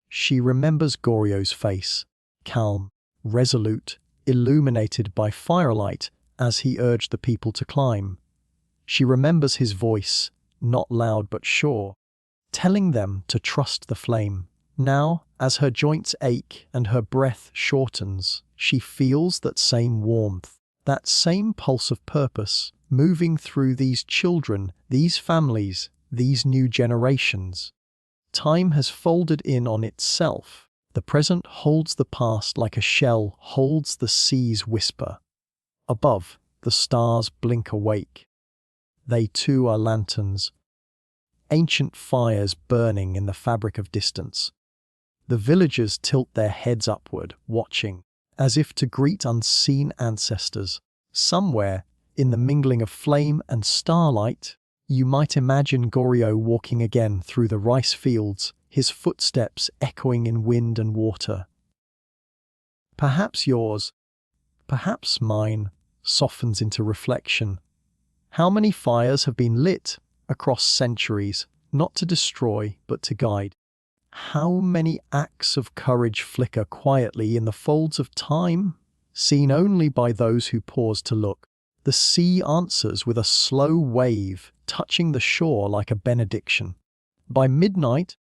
She remembers Goryō's face, calm, resolute, illuminated by firelight as he urged the people to climb. She remembers his voice, not loud but sure, telling them to trust the flame. Now, as her joints ache and her breath shortens, she feels that same warmth, that same pulse of purpose, moving through these children, these families, these new generations. Time has folded in on itself. The present holds the past like a shell holds the sea's whisper. Above, the stars blink awake. They too are lanterns, ancient fires burning in the fabric of distance. The villagers tilt their heads upward, watching, as if to greet unseen ancestors. Somewhere, in the mingling of flame and starlight, you might imagine Goryō walking again through the rice fields, his footsteps echoing in wind and water. Perhaps yours, perhaps mine, softens into reflection. How many fires have been lit across centuries, not to destroy, but to guide? How many acts of courage flicker quietly in the folds of time, seen only by those who pause to look? The sea answers with a slow wave, touching the shore like a benediction. By midnight,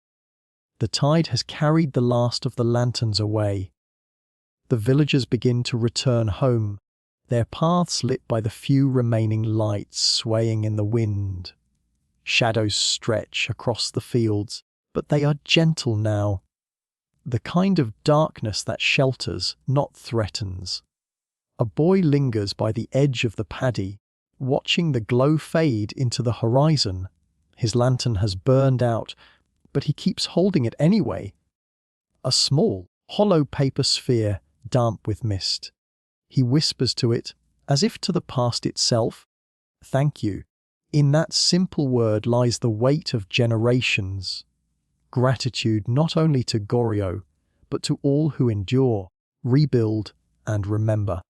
the tide has carried the last of the lanterns away. The villagers begin to return home, their paths lit by the few remaining lights swaying in the wind. Shadows stretch across the fields, but they are gentle now. The kind of darkness that shelters, not threatens. A boy lingers by the edge of the paddy, watching the glow fade into the horizon. His lantern has burned out, but he keeps holding it anyway. A small, hollow paper sphere, damp with mist. He whispers to it, as if to the past itself, "Thank you." In that simple word lies the weight of generations. Gratitude not only to Goryō, but to all who endure, rebuild, and remember.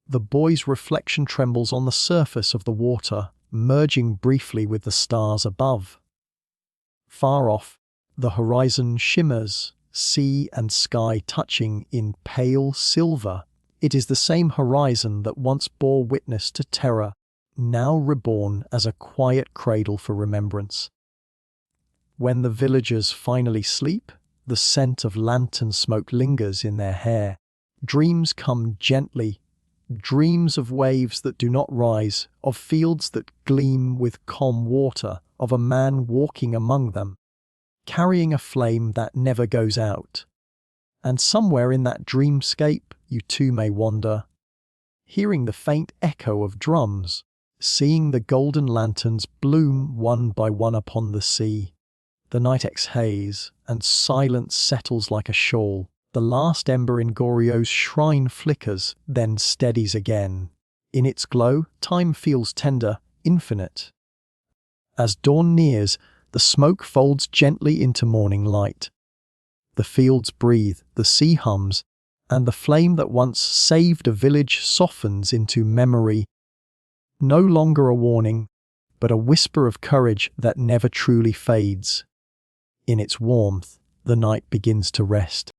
The boy's reflection trembles on the surface of the water, merging briefly with the stars above. Far off, the horizon shimmers, sea and sky touching in pale silver. It is the same horizon that once bore witness to terror, now reborn as a quiet cradle for remembrance. When the villagers finally sleep, the scent of lantern smoke lingers in their hair. Dreams come gently, dreams of waves that do not rise, of fields that gleam with calm water, of a man walking among them, carrying a flame that never goes out. And somewhere in that dreamscape you too may wander, hearing the faint echo of drums, seeing the golden lanterns bloom one by one upon the sea. The night exhales, and silence settles like a shawl. The last ember in Goryō's shrine flickers, then steadies again. In its glow, time feels tender, infinite. As dawn nears, the smoke folds gently into morning light. The fields breathe, the sea hums, and the flame that once saved a village softens into memory. No longer a warning, but a whisper of courage that never truly fades. In its warmth, the night begins to rest.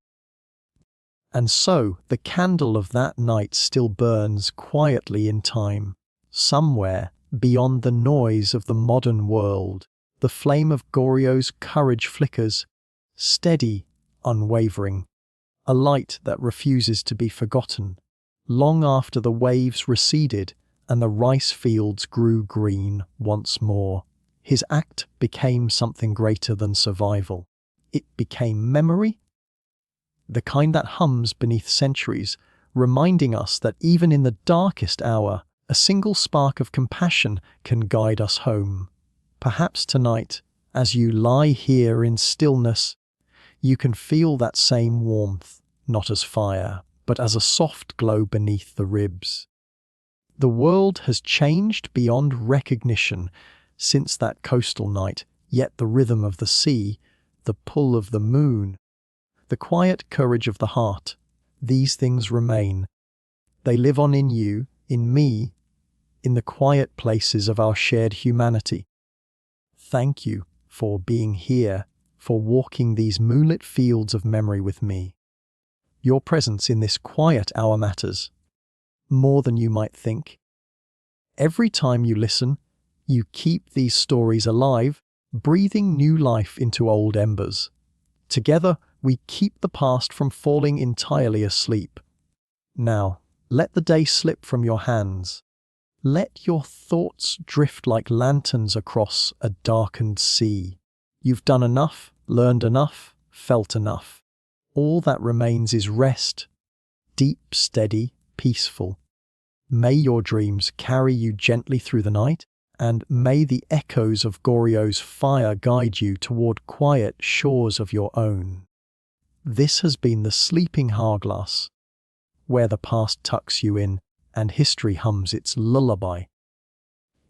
And so, the candle of that night still burns quietly in time. Somewhere, beyond the noise of the modern world, the flame of Goryō's courage flickers, steady, unwavering. A light that refuses to be forgotten. Long after the waves receded and the rice fields grew green once more, his act became something greater than survival. It became memory, the kind that hums beneath centuries, reminding us that even in the darkest hour, a single spark of compassion can guide us home. Perhaps tonight, as you lie here in stillness, you can feel that same warmth, not as fire, but as a soft glow beneath the ribs. The world has changed beyond recognition since that coastal night, yet the rhythm of the sea, the pull of the moon, the quiet courage of the heart, these things remain. They live on in you, in me, in the quiet places of our shared humanity. Thank you for being here, for walking these moonlit fields of memory with me. Your presence in this quiet hour matters, more than you might think. Every time you listen, you keep these stories alive, breathing new life into old embers. Together, we keep the past from falling entirely asleep. Now, let the day slip from your hands. Let your thoughts drift like lanterns across a darkened sea. You've done enough, learned enough, felt enough. All that remains is rest, deep, steady, peaceful. May your dreams carry you gently through the night, and may the echoes of Goryō's fire guide you toward quiet shores of your own. This has been the Sleeping Hourglass, where the past tucks you in and history hums its lullaby.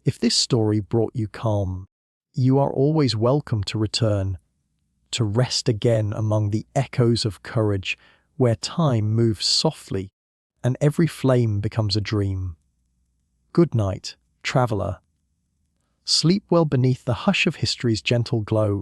If this story brought you calm, you are always welcome to return, to rest again among the echoes of courage, where time moves softly and every flame becomes a dream. Good night, traveller. Sleep well beneath the hush of history's gentle glow.